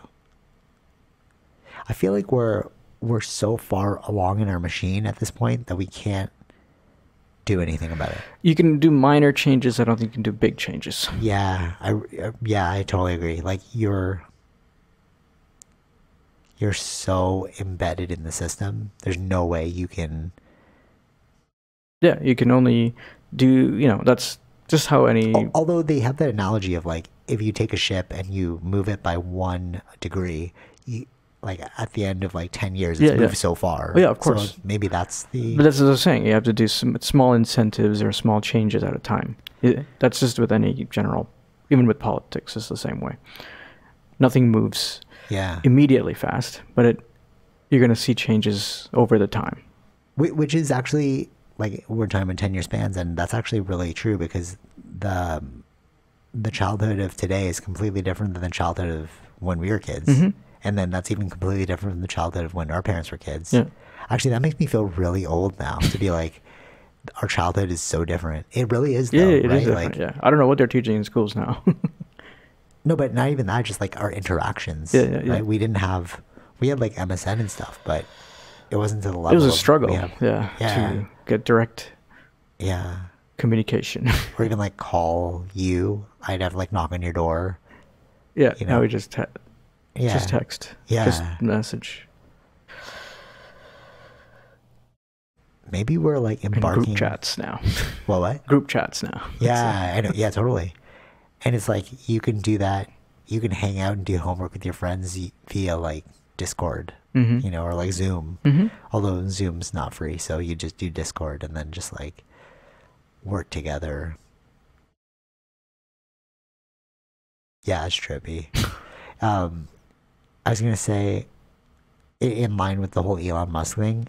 I feel like we're so far along in our machine at this point that we can't do anything about it. You can do minor changes. I don't think you can do big changes. Yeah, I totally agree. Like you're so embedded in the system. There's no way you can. Yeah, you can only do. That's just how any. Although they have that analogy of like if you take a ship and you move it by 1 degree, like at the end of like 10 years, it's moved so far. Oh, yeah, of course. So maybe that's the. But that's what I was saying. You have to do some small incentives or small changes at a time. That's just with any general, even with politics, it's the same way. Nothing moves immediately fast, but you're going to see changes over the time. Which is actually, like, we're talking about 10-year spans, and that's actually really true because the childhood of today is completely different than the childhood of when we were kids. And then that's even completely different from the childhood of when our parents were kids. Yeah. Actually, that makes me feel really old now to be like, our childhood is so different. It really is, though, it right? is different, yeah. I don't know what they're teaching in schools now. No, but not even that, just like our interactions. Right? We had like MSN and stuff, but it wasn't to the level. It was a struggle, to get direct communication. Or even like call you. I'd have to like knock on your door. Yeah, now we just just text. Yeah. Just message. Maybe we're like embarking. Group chats now. What? Group chats now. Yeah, I know. Yeah, totally. And it's like you can do that. You can hang out and do homework with your friends via like Discord, or like Zoom. Although Zoom's not free, so you just do Discord and then just like work together. Yeah, it's trippy. I was gonna say, in line with the whole Elon Musk thing,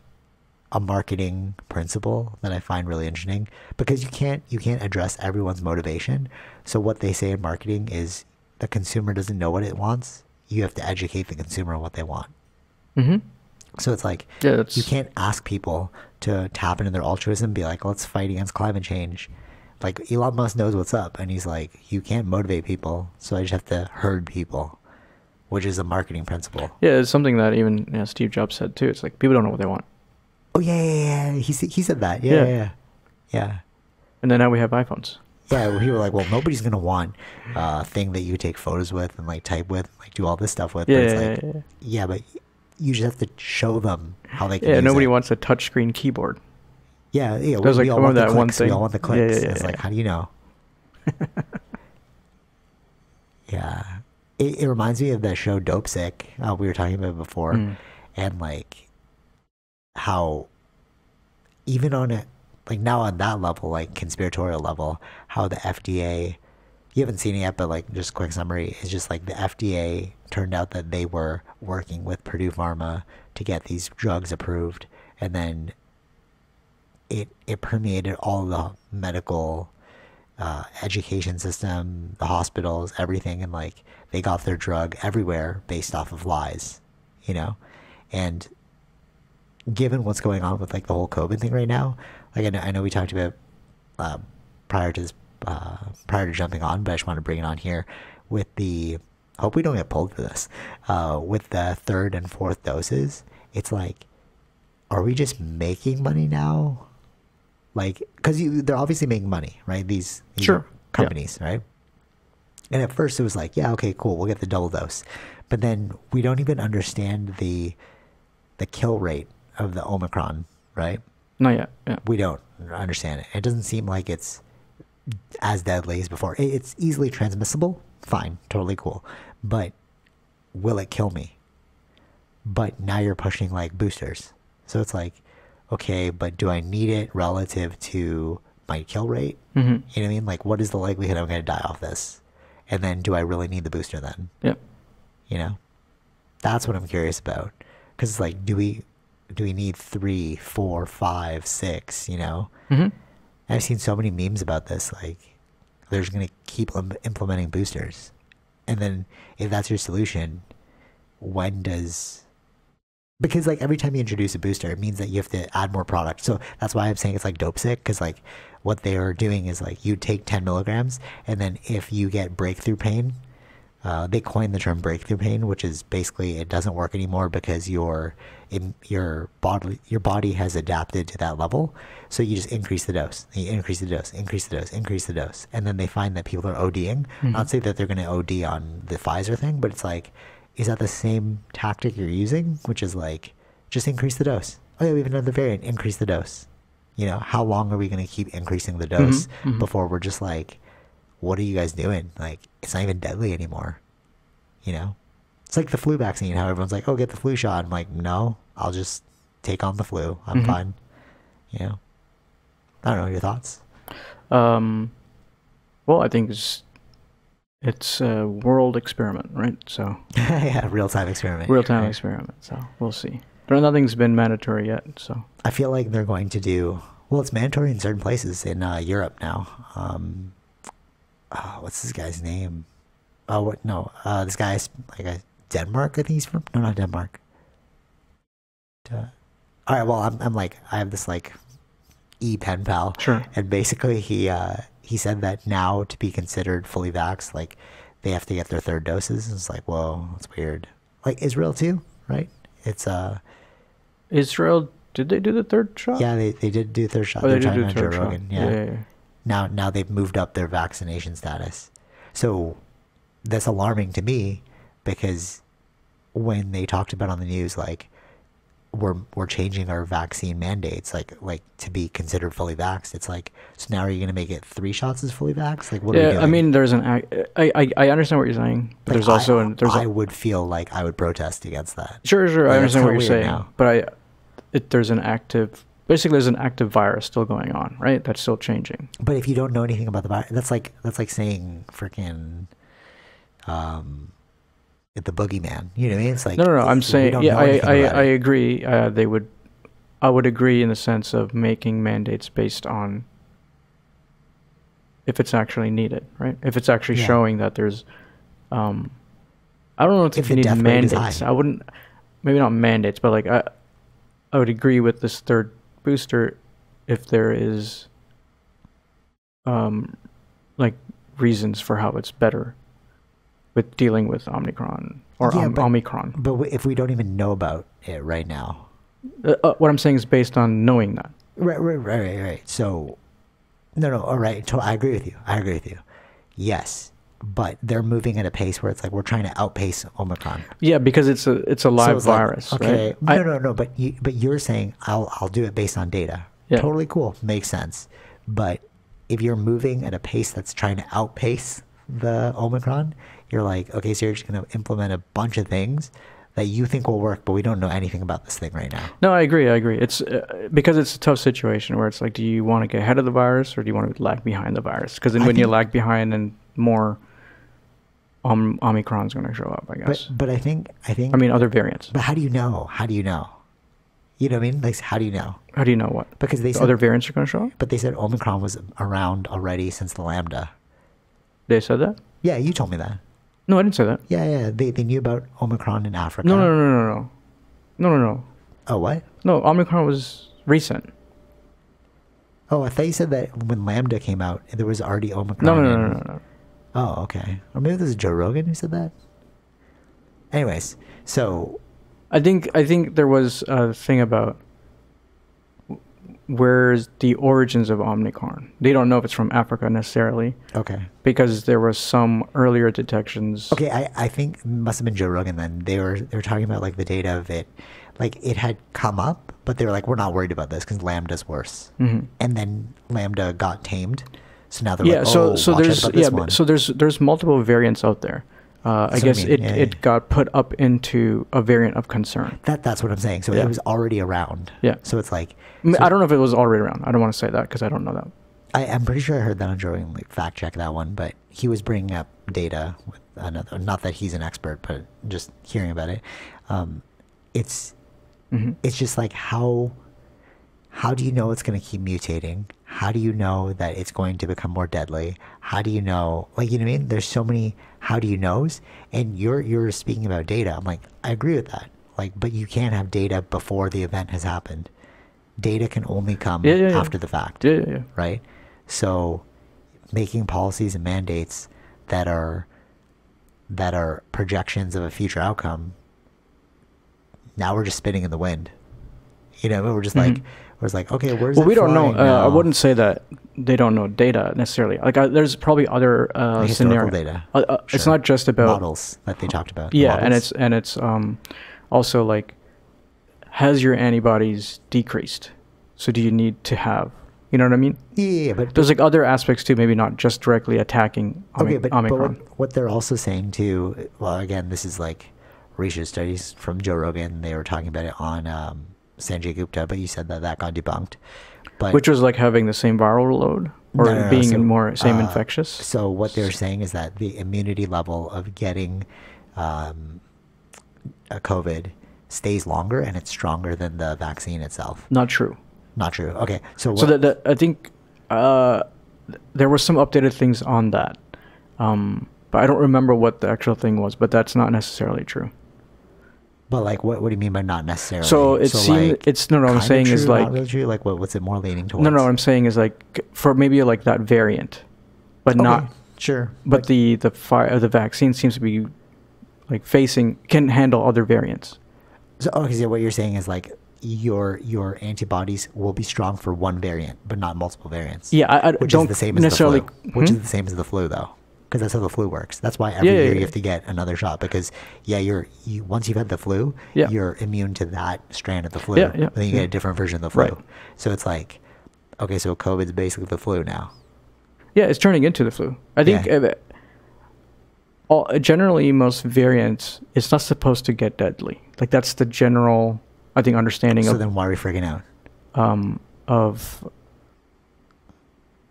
a marketing principle that I find really interesting, because you can't address everyone's motivation. So what they say in marketing is the consumer doesn't know what it wants. You have to educate the consumer on what they want. Mm-hmm. So it's like, Yeah, that's you can't ask people to tap into their altruism and be like, let's fight against climate change. Like, Elon Musk knows what's up, and he's like, you can't motivate people, so I just have to herd people, which is a marketing principle. yeah, it's something that even Steve Jobs said too. It's like people don't know what they want. Oh yeah, yeah, yeah. He said that. Yeah, Yeah. yeah, yeah. Yeah. And then now we have iPhones. Yeah, well, he was like, well, nobody's gonna want a thing that you take photos with and like type with, like do all this stuff with. Yeah, But it's yeah, like, yeah, yeah. yeah, but you just have to show them how they can Yeah, use nobody it. wants a touchscreen keyboard. Yeah, yeah. There's We like all want the that one clicks. We thing. all want the Yeah, clicks. yeah, It's yeah, like, yeah. how do you know? Yeah. It reminds me of that show Dope Sick we were talking about before, Mm. and like how even on it, like now on that level, like conspiratorial level, how the FDA, you haven't seen it yet, but like just quick summary is just like the FDA turned out that they were working with Purdue Pharma to get these drugs approved, and then it permeated all the medical education system, the hospitals, everything, and like they got their drug everywhere based off of lies, you know, and given what's going on with like the whole COVID thing right now, like I know we talked about prior to this, prior to jumping on, but I just want to bring it on here with the, hope we don't get pulled for this, with the third and fourth doses. It's like, are we just making money now? Like, because they're obviously making money, right? These Sure. companies, right? And at first it was like, yeah, okay, cool, we'll get the double dose, but then we don't even understand the kill rate of the Omicron, right? Not yet. Yeah. We don't understand it. It doesn't seem like it's as deadly as before. It's easily transmissible, fine, totally cool, but will it kill me? But now you're pushing like boosters, so it's like, okay, but do I need it relative to my kill rate? Mm-hmm. You know what I mean? Like, what is the likelihood I'm going to die off this? And then do I really need the booster then? Yep. You know, that's what I'm curious about. Because it's like, do we need 3, 4, 5, 6? You know, Mm-hmm. I've seen so many memes about this. Like, they're just going to keep implementing boosters, and then if that's your solution, when does? Because like every time you introduce a booster, it means that you have to add more product. So that's why I'm saying it's like dope sick, because like what they are doing is like you take 10 milligrams, and then if you get breakthrough pain, they coined the term breakthrough pain, which is basically it doesn't work anymore because your body has adapted to that level. So you just increase the dose, you increase the dose, increase the dose, increase the dose, and then they find that people are ODing. Mm-hmm. Not say that they're going to OD on the Pfizer thing, but it's like, is that the same tactic you're using, which is like just increase the dose? Oh yeah, we have another variant, increase the dose. You know, how long are we going to keep increasing the dose Mm-hmm. before we're just like, what are you guys doing? Like, it's not even deadly anymore. You know, it's like the flu vaccine, how everyone's like, oh, get the flu shot. I'm like, no, I'll just take on the flu, I'm Mm-hmm. fine. You know, I don't know, your thoughts? Well, I think it's a world experiment, right? So Yeah, real-time experiment. real-time right? experiment. So we'll see. But nothing's been mandatory yet. So I feel like they're going to do, well, it's mandatory in certain places in Europe now. What's this guy's name? Oh, what? No, this guy's like a Denmark, I think he's from. No, not Denmark. All right, well, I'm like, I have this like pen pal, sure. and basically he said that now to be considered fully vaxxed, like they have to get their third doses. It's like, whoa, that's weird. Like Israel too, right? It's Israel, did they do the third shot? yeah, they did do third shot. Oh, They're they did trying do on the Joe third shot. Rogan. Yeah. Yeah. Now they've moved up their vaccination status. So that's alarming to me, because when they talked about on the news, like we're changing our vaccine mandates, like to be considered fully vaxxed. It's like, so now are you going to make it 3 shots as fully vaxxed? Like, what are we doing? I mean, there's I understand what you're saying. But Like, there's also I would feel like I would protest against that. Sure. Like, I that's understand what kinda you're weird saying. now. But there's an active virus still going on, right? That's still changing. But if you don't know anything about the virus, that's like saying freaking the boogeyman. You know what I mean? It's like No. I'm saying, yeah, I it. agree. I would agree in the sense of making mandates based on if it's actually needed, right? If it's actually showing that there's, I don't know if you need mandates. I wouldn't, maybe not mandates, but like I would agree with this third booster if there is, like reasons for how it's better with dealing with Omicron or Omicron. But if we don't even know about it right now. What I'm saying is based on knowing that. Right. So, no. All right. So I agree with you. Yes, but they're moving at a pace where it's like we're trying to outpace Omicron. Yeah, because it's a live virus. Okay. Right? No. But you're saying I'll do it based on data. Yeah. Totally cool. Makes sense. But if you're moving at a pace that's trying to outpace the Omicron, you're like, okay, so you're just going to implement a bunch of things that you think will work, but we don't know anything about this thing right now. No, I agree. It's because it's a tough situation where it's like, do you want to get ahead of the virus or do you want to lag behind the virus? Because then when you lag behind, then more Omicron's going to show up, I guess. But I think. I mean, other variants. But how do you know? You know what I mean? Like, how do you know? How do you know what? Because they said other variants are going to show up. But they said Omicron was around already since the Lambda. They said that? Yeah, you told me that. No, I didn't say that. Yeah. They knew about Omicron in Africa. No. Oh, what? No, Omicron was recent. Oh, I thought you said that when Lambda came out, there was already Omicron. No. Oh, okay. Or maybe this is Joe Rogan who said that. Anyways, so I think there was a thing about where's the origins of Omicron. They don't know if it's from Africa necessarily. Okay. Because there was some earlier detections. Okay, I think it must have been Joe Rogan then. They were talking about like the data of it. Like it had come up, but they were like, we're not worried about this because Lambda's worse. Mm-hmm. And then Lambda got tamed. So now they're like, oh, so there's multiple variants out there. I guess it got put up into a variant of concern. That's what I'm saying. So it was already around. Yeah. So it's like... I don't know if it was already around. I don't want to say that because I don't know that. I'm pretty sure I heard that on Joe Rogan, like fact check that one, but he was bringing up data with another... Not that he's an expert, but just hearing about it. It's just like how do you know it's going to keep mutating? How do you know that it's going to become more deadly? How do you know, like, you know what I mean? There's so many how do you knows, and you're speaking about data. I'm like, I agree with that. Like, but you can't have data before the event has happened. Data can only come after the fact. Yeah. Right? So making policies and mandates that are projections of a future outcome, now we're just spinning in the wind. You know, we're just like, okay, where's we don't know. I wouldn't say that they don't know data necessarily. Like, there's probably other historical data. Sure. It's not just about models that they talked about. Yeah, models. and it's also like, has your antibodies decreased? So do you need to have? You know what I mean? Yeah, but there's like other aspects too. Maybe not just directly attacking Omicron. But what they're also saying too. Well, again, this is like research studies from Joe Rogan. They were talking about it on Sanjay Gupta, but you said that got debunked. But which was like having the same viral load or same infectious. So what they're saying is that the immunity level of getting a COVID stays longer and it's stronger than the vaccine itself. Not true. Okay. So I think there were some updated things on that, but I don't remember what the actual thing was. But that's not necessarily true. But like, what do you mean by not necessarily? So it seems like, it's no. What I'm saying is like, not really true. Like, what's it more leaning towards? No. What I'm saying is like for maybe like that variant, but not sure. But the vaccine seems to be like can handle other variants. So what you're saying is like your antibodies will be strong for one variant, but not multiple variants. Yeah, which is the same as the flu. Which is the same as the flu, though, because that's how the flu works. That's why every year you have to get another shot because once you've had the flu, you're immune to that strand of the flu. But then you get a different version of the flu. Right. So it's like, okay, so COVID's basically the flu now. Yeah, it's turning into the flu. I think generally most variants, it's not supposed to get deadly. Like that's the general, I think, understanding. So then why are we freaking out?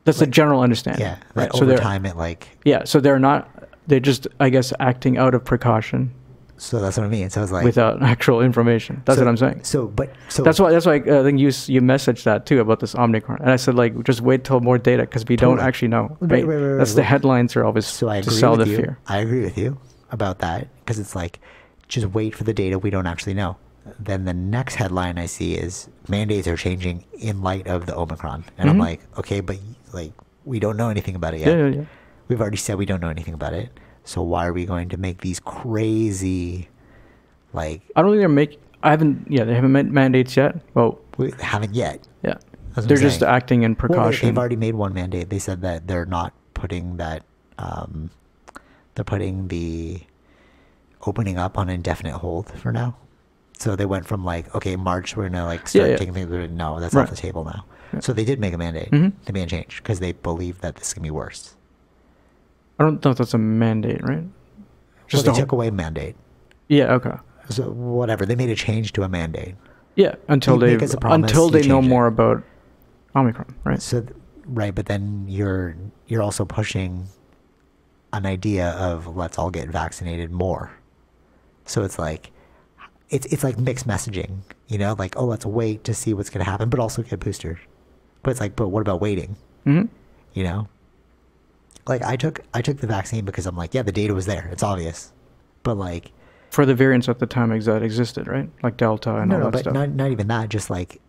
That's the general understanding. Yeah, that over time it like... Yeah, so they're just, I guess, acting out of precaution So that's what I mean. So I was like, without actual information. That's what I'm saying. So That's why I think you messaged that too about this Omicron, and I said like just wait till more data because we don't actually know. Right? That's the headlines are always to sell the fear. I agree with you about that because it's like just wait for the data we don't actually know. Then the next headline I see is mandates are changing in light of the Omicron, and I'm like, okay, but like we don't know anything about it yet. Yeah. We've already said we don't know anything about it. So why are we going to make these crazy, like... I don't think they're making... they haven't made mandates yet. Well... We haven't yet. Yeah. They're just acting in precaution. Well, they've already made one mandate. They said that they're not putting that... they're putting the opening up on indefinite hold for now. So they went from like, okay, March, we're going to like start taking things... No, that's off the table now. Yeah. So they did make a mandate. They made a change because they believe that this can be worse. I don't know if that's a mandate, right? Just they took away mandate. Yeah. Okay. So whatever, they made a change to a mandate. Yeah, until they know more about Omicron, right? So right, but then you're also pushing an idea of let's all get vaccinated more. So it's like mixed messaging, you know, like oh let's wait to see what's gonna happen, but also get boosters. But it's like, but what about waiting? You know. Like I took the vaccine because I'm like, yeah, the data was there. It's obvious. But like for the variants at the time that existed, right? Like Delta and all that stuff. No, but not even that, just like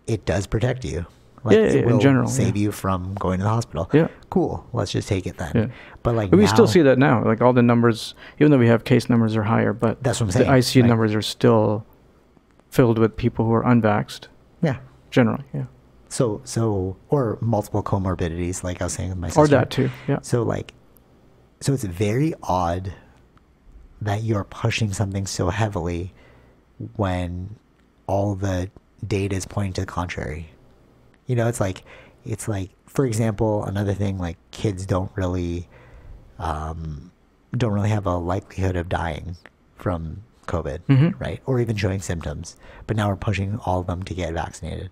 it does protect you. Like it will in general, save you from going to the hospital. Yeah. Cool. Let's just take it then. Yeah. But like we still see that now. Like all the numbers, even though we have case numbers are higher, but that's what I'm saying. The ICU numbers are still filled with people who are unvaxxed. Yeah. Generally, yeah. So, or multiple comorbidities, like I was saying with my sister. Or that too, yeah. So it's very odd that you're pushing something so heavily when all the data is pointing to the contrary. You know, it's like, for example, another thing, like kids don't really have a likelihood of dying from COVID, right? Or even showing symptoms. But now we're pushing all of them to get vaccinated.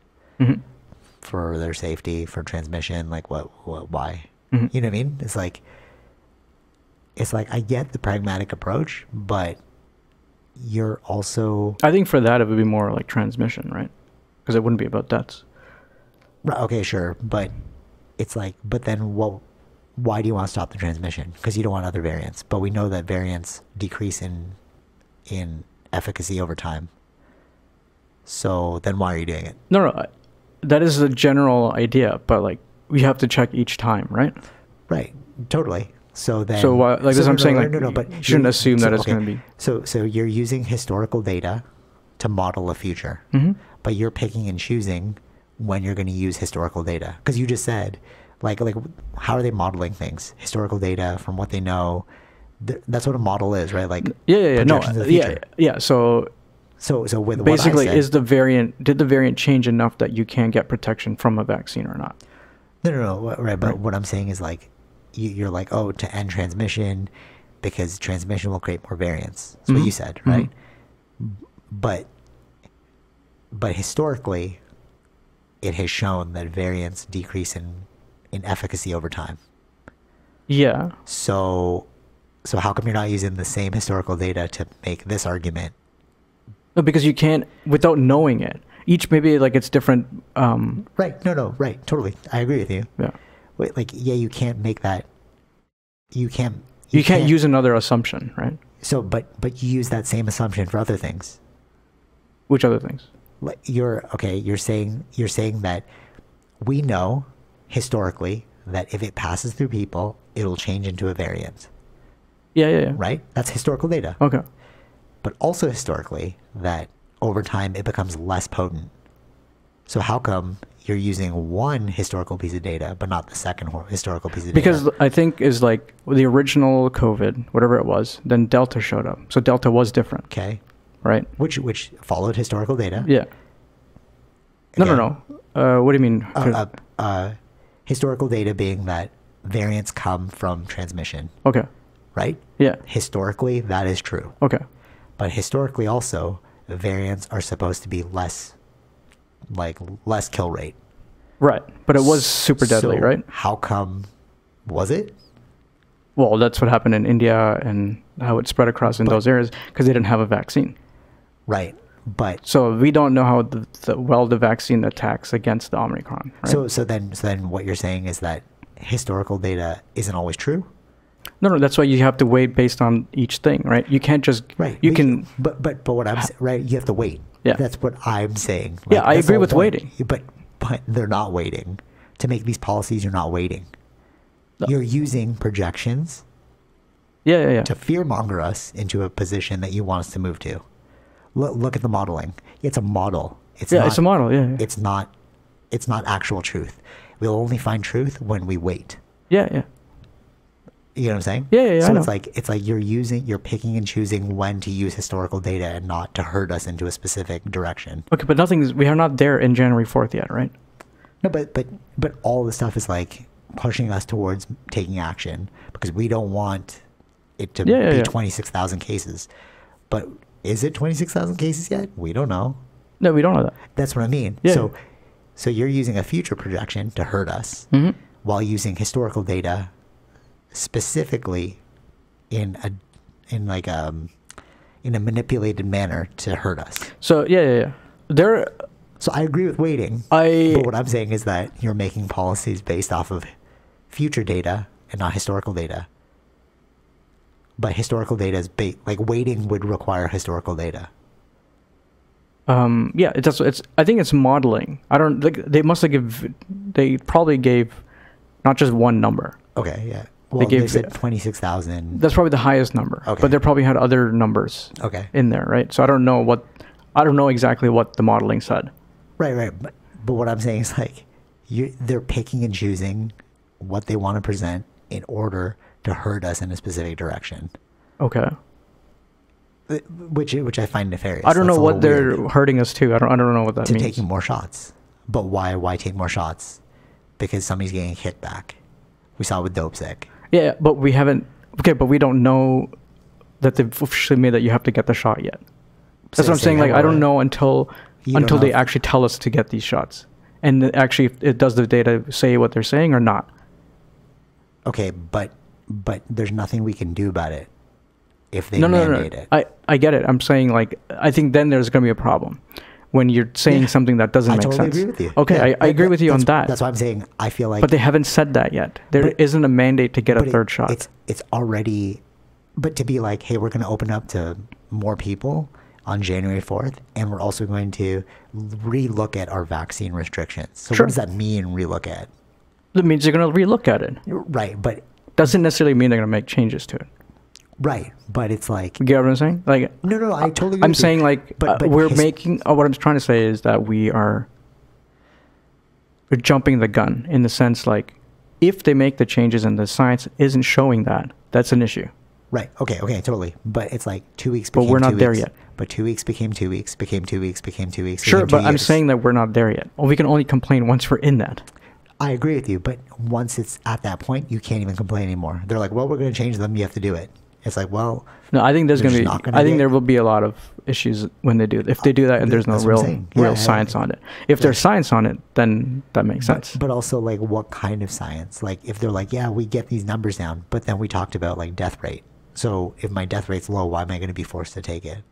For their safety, for transmission, like why? You know what I mean? It's like I get the pragmatic approach, but you're also... I think for that it would be more like transmission, right? Because it wouldn't be about deaths. Right, okay, sure, but it's like, but then why do you want to stop the transmission? Because you don't want other variants, but we know that variants decrease in efficacy over time. So then why are you doing it? No. That is the general idea, but like we have to check each time, right? Right, totally. So then, I'm saying, but you shouldn't assume that it's going to be. So you're using historical data to model a future, but you're picking and choosing when you're going to use historical data because you just said, like how are they modeling things? Historical data from what they know. That's what a model is, right? Like So with basically, what I said, did the variant change enough that you can get protection from a vaccine or not? No, right. But what I'm saying is like, you're like, oh, to end transmission, because transmission will create more variants. That's what you said, right? But historically, it has shown that variants decrease in efficacy over time. Yeah. So how come you're not using the same historical data to make this argument? No, because you can't without knowing it. Maybe like it's different. Right. No. Right. Totally. I agree with you. Yeah. Wait, like, yeah, you can't make that. You can't use another assumption, right? So, but you use that same assumption for other things. Which other things? Like you're saying that we know historically that if it passes through people, it'll change into a variant. Yeah. Right? That's historical data. Okay. But also historically that over time it becomes less potent. So how come you're using one historical piece of data but not the second historical piece of data? Because I think is like the original COVID, whatever it was, then Delta showed up. So Delta was different. Okay. Right? Which followed historical data. Yeah. Again, No. What do you mean? Historical data being that variants come from transmission. Okay. Right? Yeah. Historically, that is true. Okay. But historically also, variants are supposed to be less kill rate. Right. But it was super deadly, right? How come was it? Well, that's what happened in India and how it spread across in those areas because they didn't have a vaccine. Right. But so we don't know how the vaccine attacks against the Omicron. Right? So then what you're saying is that historical data isn't always true? No, that's why you have to wait based on each thing, right? You can't just But what I'm saying, right? You have to wait. Yeah, that's what I'm saying. Like, yeah, I agree with waiting. But they're not waiting to make these policies. You're not waiting. No. You're using projections. Yeah. To fearmonger us into a position that you want us to move to. Look at the modeling. It's a model. It's a model. Yeah. It's not actual truth. We'll only find truth when we wait. Yeah. You know what I'm saying? Yeah. So it's like you're picking and choosing when to use historical data and not to herd us into a specific direction. Okay, but we are not there in January 4th yet, right? No, but all the stuff is like pushing us towards taking action because we don't want it to be 26,000 cases. But is it 26,000 cases yet? We don't know. No, we don't know that. That's what I mean. Yeah. So you're using a future projection to hurt us while using historical data specifically in a manipulated manner to hurt us. So yeah. So I agree with waiting. But what I'm saying is that you're making policies based off of future data and not historical data. But historical data is like waiting would require historical data. Yeah, I think it's modeling. I don't. They probably gave not just one number. Okay, yeah. Well, they said 26,000. That's probably the highest number. Okay. But they probably had other numbers. Okay. In there, right? So I don't know exactly what the modeling said. Right. But what I'm saying is like, they're picking and choosing what they want to present in order to herd us in a specific direction. Okay. Which I find nefarious. I don't know what they're hurting us to. I don't know what that means. To taking more shots. But why take more shots? Because somebody's getting hit back. We saw it with Dope Sick. Yeah, but we haven't. Okay, but we don't know that they've officially made that you have to get the shot yet. That's what I'm saying. Like I don't know until they actually tell us to get these shots, and actually, does the data say what they're saying or not? Okay, but there's nothing we can do about it if they mandate it. I get it. I'm saying like I think then there's going to be a problem when you're saying something that doesn't make sense. I totally agree with you. Okay, I agree with you on that. That's why I'm saying I feel like. But they haven't said that yet. There isn't a mandate to get a third shot. It's already, but to be like, hey, we're going to open up to more people on January 4th, and we're also going to relook at our vaccine restrictions. So what does that mean, relook at? That means you're going to relook at it. Right, but doesn't necessarily mean they're going to make changes to it. Right, but it's like... You get what I'm saying? Like, no, I totally agree. I'm saying like, we're making... what I'm trying to say is that we're jumping the gun in the sense like, if they make the changes and the science isn't showing that, that's an issue. Right, okay, totally. But it's like 2 weeks became 2 weeks. But we're not there yet. But 2 weeks became 2 weeks, became 2 weeks, became 2 weeks. Sure, but I'm saying that we're not there yet. Well, we can only complain once we're in that. I agree with you, but once it's at that point, you can't even complain anymore. They're like, well, we're going to change them. You have to do it. It's like, well, no, I think there will be a lot of issues when they do it. If they do that and there's no real science on it. If there's science on it, then that makes sense. But also like what kind of science? Like if they're like, yeah, we get these numbers down, but then we talked about like death rate. So if my death rate's low, why am I going to be forced to take it?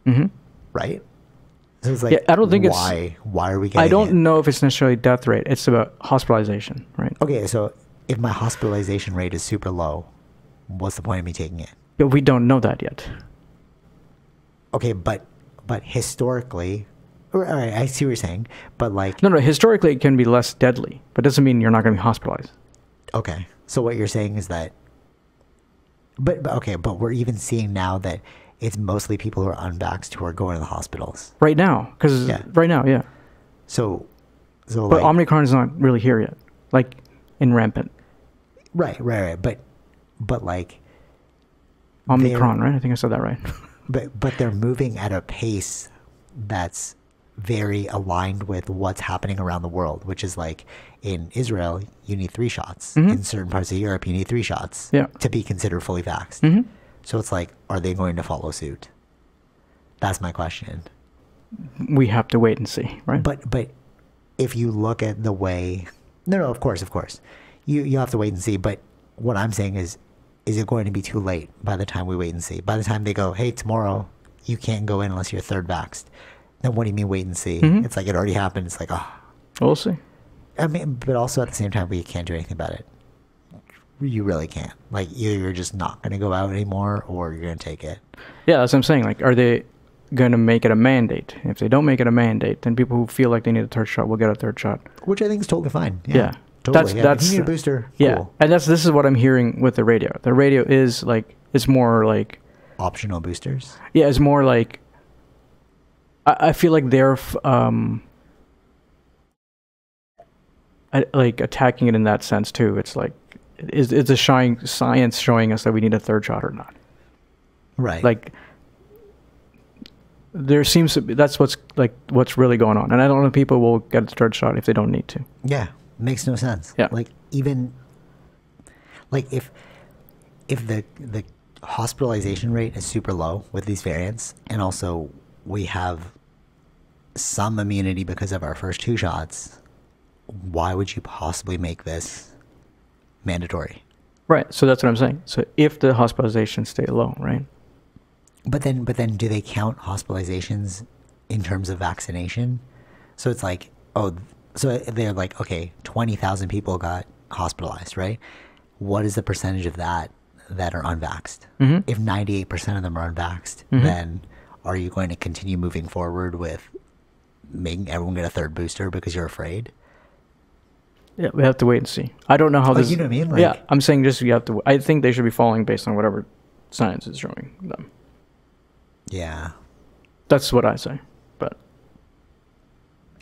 Mm-hmm. Right? So it's like, I don't think why are we getting I don't know if it's necessarily death rate. It's about hospitalization, right? Okay, so if my hospitalization rate is super low, what's the point of me taking it? But we don't know that yet. Okay, but historically, all right, I see what you're saying, but like... No, historically it can be less deadly, but doesn't mean you're not going to be hospitalized. Okay, so what you're saying is that... But we're even seeing now that it's mostly people who are unvaxxed who are going to the hospitals. Right now, yeah. So but like, Omicron is not really here yet, like in rampant. Right, but like... Omicron, right? I think I said that right. But they're moving at a pace that's very aligned with what's happening around the world, which is like in Israel, you need 3 shots. Mm-hmm. In certain parts of Europe, you need 3 shots to be considered fully vaxxed. Mm-hmm. So it's like, are they going to follow suit? That's my question. We have to wait and see, right? But if you look at the way... No, of course. You have to wait and see. But what I'm saying is is it going to be too late by the time we wait and see? By the time they go, hey, tomorrow you can't go in unless you're third vaxxed. Then what do you mean wait and see? Mm-hmm. It's like it already happened. It's like, oh. We'll see. I mean, but also at the same time, we can't do anything about it. You really can't. Like, either you're just not going to go out anymore, or you're going to take it. Yeah, that's what I'm saying. Like, are they going to make it a mandate? If they don't make it a mandate, then people who feel like they need a third shot will get a third shot. Which I think is totally fine. Yeah. Totally. That's if you need a booster, yeah. cool. And this is what I'm hearing with the radio. The radio is like, it's more like Optional boosters. Yeah, it's more like I feel like they're like attacking it in that sense too. It's like it's a science showing us that we need a third shot or not. Right. Like there seems to be, that's what's really going on. And I don't know if people will get a third shot if they don't need to. Yeah, makes no sense. Yeah. Like even like if the hospitalization rate is super low with these variants, and also we have some immunity because of our first 2 shots, why would you possibly make this mandatory? Right. So that's what I'm saying. So if the hospitalizations stay low, right? But then do they count hospitalizations in terms of vaccination? So it's like, oh, so they're like, okay, 20,000 people got hospitalized, right? What is the percentage of that are unvaxxed? Mm-hmm. If 98% of them are unvaxxed, mm-hmm. then are you going to continue moving forward with making everyone get a third booster because you're afraid? Yeah, we have to wait and see. I don't know how this... You know what I mean? Like, yeah, I'm saying just you have to... I think they should be following based on whatever science is showing them. Yeah. That's what I say, but...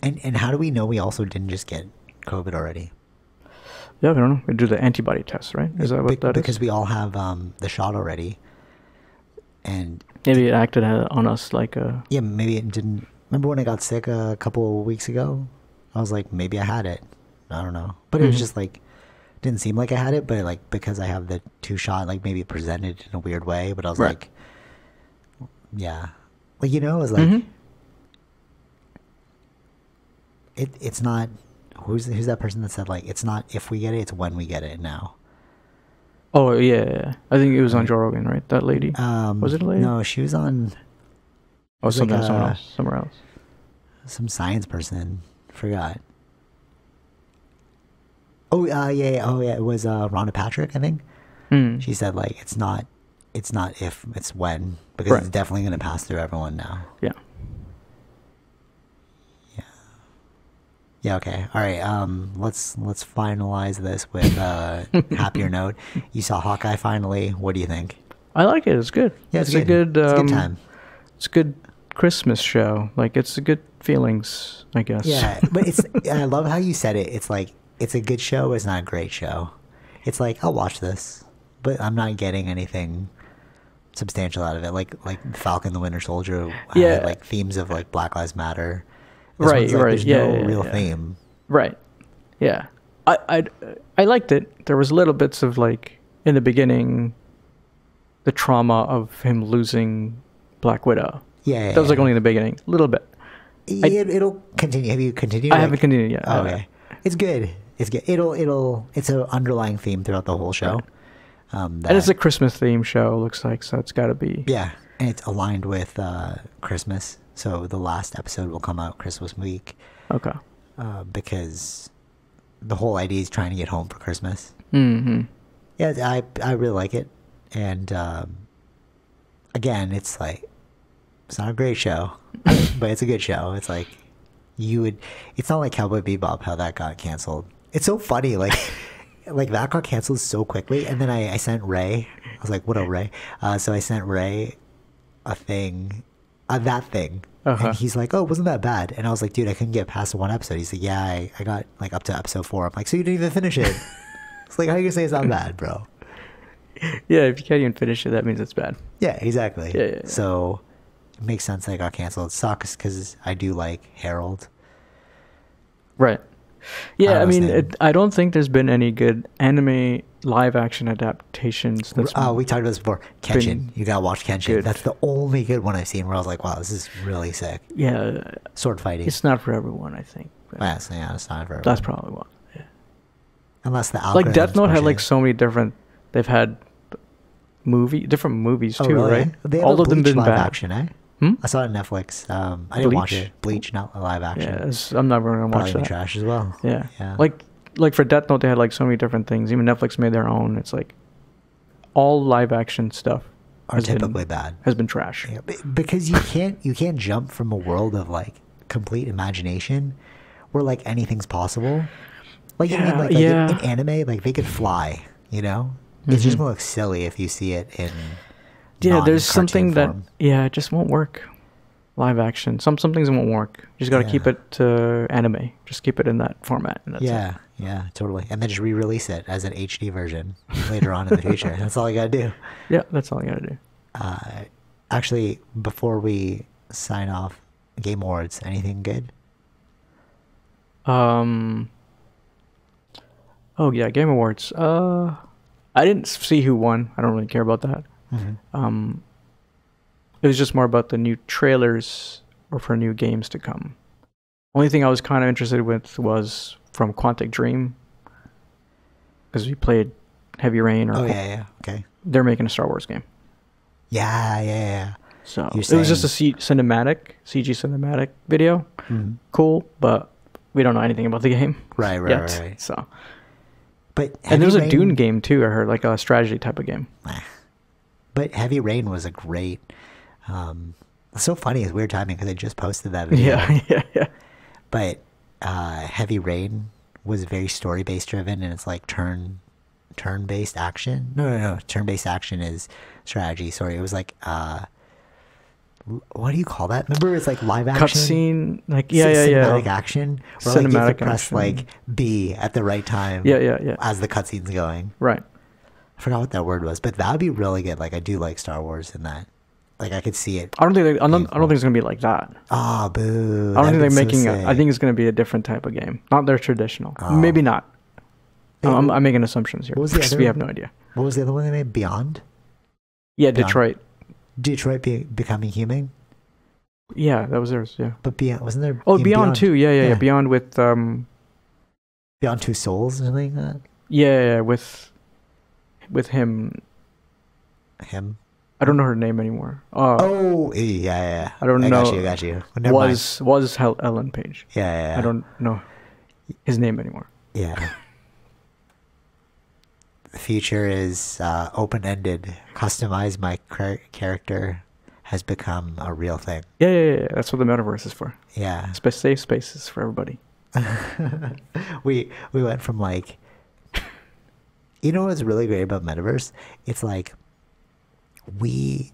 And how do we know we also didn't just get COVID already? Yeah, I don't know. We do the antibody test, right? Is that what that is? Because we all have the shot already. And... Maybe it acted on us like a... Yeah, maybe it didn't... Remember when I got sick a couple of weeks ago? I was like, maybe I had it. I don't know. But it was just like... Didn't seem like I had it, but like because I have the 2 shot, like maybe it presented in a weird way. But I was like... Yeah. Like, you know, it was like... Mm-hmm. It's not... Who's that person that said, like, it's not if we get it, it's when we get it now? Oh, yeah. I think it was on Joe Rogan, right? That lady? Was it a lady? No, she was on... Oh, somewhere else. Some science person. Forgot. Oh, yeah. Oh, yeah. It was Rhonda Patrick, I think. She said, like, it's not if, it's when. Because it's definitely going to pass through everyone now. Yeah. Yeah, okay. All right. Let's finalize this with a happier note. You saw Hawkeye finally. What do you think? I like it. It's good. Yeah, it's a good it's a good time. It's a good Christmas show. Like, it's a good feelings, I guess. Yeah, but I love how you said it. It's like, it's a good show, but it's not a great show. It's like, I'll watch this, but I'm not getting anything substantial out of it. Like Falcon the Winter Soldier had like themes of like Black Lives Matter. This right. There's no real yeah. theme. Right. Yeah. I liked it. There was little bits of like in the beginning, the trauma of him losing Black Widow. Yeah. That was like only in the beginning, a little bit. It'll continue. Have you continued? I haven't continued yet. Okay. It's good. It's good. It's an underlying theme throughout the whole show. Right. And it's a Christmas theme show, looks like, so it's got to be. Yeah, and it's aligned with Christmas. So the last episode will come out Christmas week. Okay. Because the whole idea is trying to get home for Christmas. Mm-hmm. Yeah, I really like it. And again, it's like, it's not a great show, but it's a good show. It's like, it's not like Cowboy Bebop, how that got canceled. It's so funny, like that got canceled so quickly. And then I sent Ray, I was like, what up, Ray? So I sent Ray a thing, that thing. And he's like, oh, wasn't that bad? And I was like, dude, I couldn't get past 1 episode. He's like, yeah, I got like up to episode 4. I'm like, so you didn't even finish it? It's like, how are you gonna say it's not bad, bro? Yeah, if you can't even finish it, that means it's bad. Yeah, exactly. Yeah. So it makes sense that it got canceled. It sucks because I do like Harold. Right. Yeah, I mean, I don't think there's been any good anime live action adaptations. We talked about this before. Kenshin. You gotta watch Kenshin. Good. That's the only good one I've seen where I was like, wow, this is really sick. Yeah. Sword fighting. It's not for everyone, I think. Yeah, it's not for everyone. That's probably why. Yeah. Unless the algorithm. Like Death Note had like so many different. They've had different movies Oh, too, really? right? They have All a of them Bleach been live bad. action, eh? Hmm? I saw it on Netflix. I didn't watch Bleach? it. Bleach, not live action. Yeah, I'm never gonna Probably watch be that. trash as well. Yeah. Yeah. Like for Death Note, they had like so many different things. Even Netflix made their own. It's like all live action stuff Are typically bad. has been trash. Yeah, because you can't jump from a world of like complete imagination where like anything's possible. Like you know what I mean, like in anime, like they could fly. You know, it's just gonna look silly if you see it in there's something form. that it just won't work. Live action. Some things won't work. You just gotta keep it to anime. Just keep it in that format. And that's it. Yeah, totally. And then just re-release it as an HD version later on in the future. That's all you gotta do. Yeah, that's all you gotta do. Actually, before we sign off, Game Awards, anything good? Oh yeah, Game Awards. I didn't see who won. I don't really care about that. Mm-hmm. It was just more about the new trailers or for new games to come. Only thing I was kind of interested with was from Quantic Dream, because we played Heavy Rain. Or okay. They're making a Star Wars game. Yeah. So it was just a CG cinematic video. Mm-hmm. Cool, but we don't know anything about the game. Right. So, and there was a Dune game too. I heard, like a strategy type of game. But Heavy Rain was a great. It's so funny. It's weird timing because I just posted that video. Yeah. But Heavy Rain was very story based driven, and it's like turn based action. No. Turn based action is strategy. Sorry, it was like what do you call that? Remember, it's like live action cutscene, like cinematic action. Where like you have to press action. like B at the right time. Yeah. As the cutscene's going. Right. I forgot what that word was, but that would be really good. Like I do like Star Wars in that. Like I could see it. I don't think it's gonna be like that. Ah, boo! I don't think they're making. I think it's gonna be a different type of game, not their traditional. Maybe not. I'm making assumptions here because we have no idea. What was the other one they made? Beyond. Yeah, Beyond. Detroit becoming human. Yeah, that was theirs. Yeah, but Beyond wasn't there? Oh, Beyond too. Yeah. Beyond with Beyond Two Souls or something like that. Yeah, with him. I don't know her name anymore. Yeah. I don't know. I got you. Was Ellen Page. Yeah. I don't know his name anymore. Yeah. The future is open-ended. Customize my character has become a real thing. Yeah. That's what the metaverse is for. Yeah. Safe spaces for everybody. we went from like, you know what's really great about metaverse? It's like we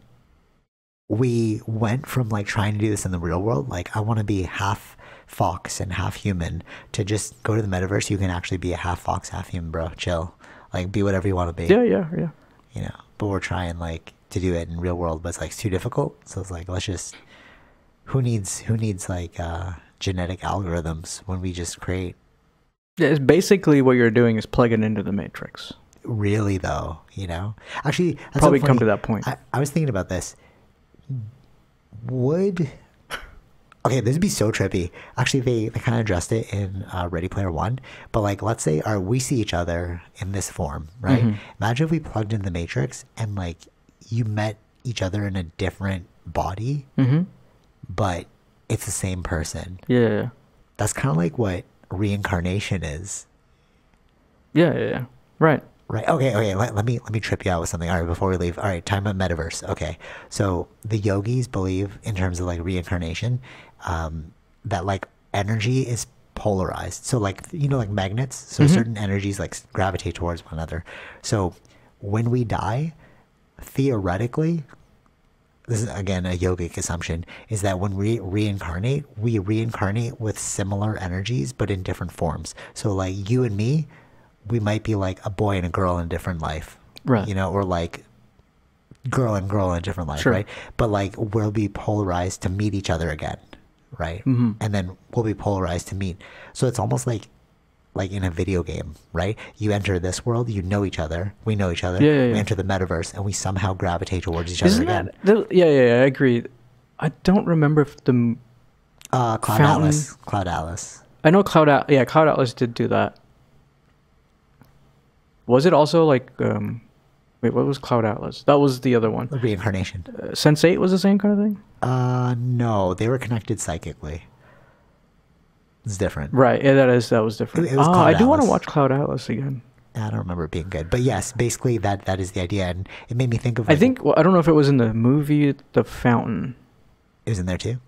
went from like trying to do this in the real world, like I want to be half fox and half human, to just go to the metaverse. You can actually be a half fox, half human, bro. Chill. Like be whatever you want to be. Yeah. You know, but we're trying like to do it in real world, but it's like too difficult. So it's like, let's just, who needs like genetic algorithms when we just create? Yeah, it's basically what you're doing is plugging into the matrix. Really though, you know, actually that's probably so come to that point. I was thinking about this. Okay, this would be so trippy. Actually, they kind of addressed it in Ready Player One. But like, let's say we see each other in this form, right? Mm-hmm. Imagine if we plugged in the Matrix and like you met each other in a different body, but it's the same person. Yeah. That's kind of like what reincarnation is. Yeah. Right. Okay. Let me trip you out with something. All right, before we leave. All right, time about metaverse. Okay, so the yogis believe in terms of like reincarnation, that like energy is polarized. So like, you know, like magnets. So certain energies like gravitate towards one another. So when we die, theoretically, this is again a yogic assumption, is that when we reincarnate with similar energies but in different forms. So like you and me, we might be like a boy and a girl in a different life, right? You know, or like girl and girl in a different life, right? But like we'll be polarized to meet each other again, right? And then we'll be polarized to meet. So it's almost like in a video game, right? You enter this world, you know each other, we know each other. Yeah. We enter the metaverse, and we somehow gravitate towards each other again. Yeah, I agree. I don't remember if the Cloud Atlas. I know Cloud Atlas did do that. Was it also like Wait, what was Cloud Atlas? That was the other one. Reincarnation. Sense8 was the same kind of thing? No, they were connected psychically. It's different. Right, yeah, that was different. It was Cloud I do want to Atlas. watch Cloud Atlas again. I don't remember it being good, but yes, basically that is the idea, and it made me think of. I think I don't know if it was in the movie The Fountain. It was in there too.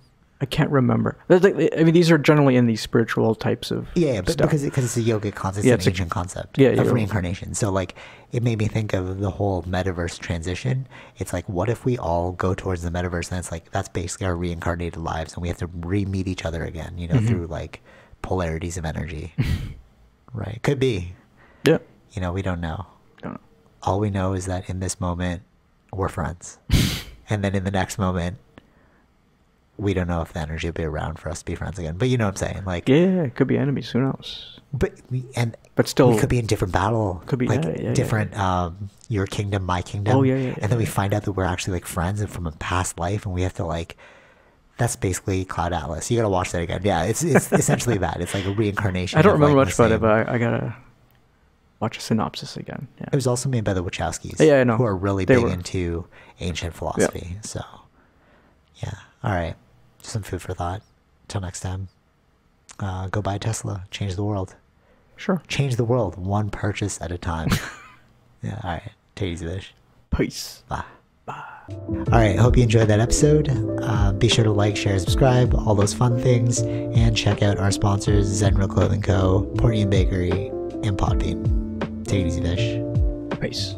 I can't remember. I mean, these are generally in these spiritual types of but stuff. because it's a yogic concept, Yeah, it's an ancient concept yeah, of reincarnation. So like, it made me think of the whole metaverse transition. It's like, what if we all go towards the metaverse, and it's like that's basically our reincarnated lives, and we have to re-meet each other again, you know, through like polarities of energy. Right? Could be. Yeah. You know, we don't know. Don't know. All we know is that in this moment, we're friends. And then in the next moment, we don't know if the energy will be around for us to be friends again. But you know what I'm saying? Like, Yeah, it could be enemies. Who knows? But still, we could be in different battle. Could be like yeah, different. Your kingdom, my kingdom. Oh yeah. And then we find out that we're actually like friends and from a past life, and we have to like. That's basically Cloud Atlas. You gotta watch that again. Yeah, it's essentially that. It's like a reincarnation. I don't remember much about it, but I gotta watch a synopsis again. Yeah. It was also made by the Wachowskis. Yeah, I know. Who are really big into ancient philosophy. Yep. So, yeah. All right. Just some food for thought. Till next time. Go buy a Tesla. Change the world. Sure. Change the world one purchase at a time. Yeah. All right. Take it easy, Vish. Peace. Bye. All right. Hope you enjoyed that episode. Be sure to like, share, subscribe, all those fun things, and check out our sponsors: Zenro Clothing Co., Portian Bakery, and Podbean. Take it easy, Vish. Peace.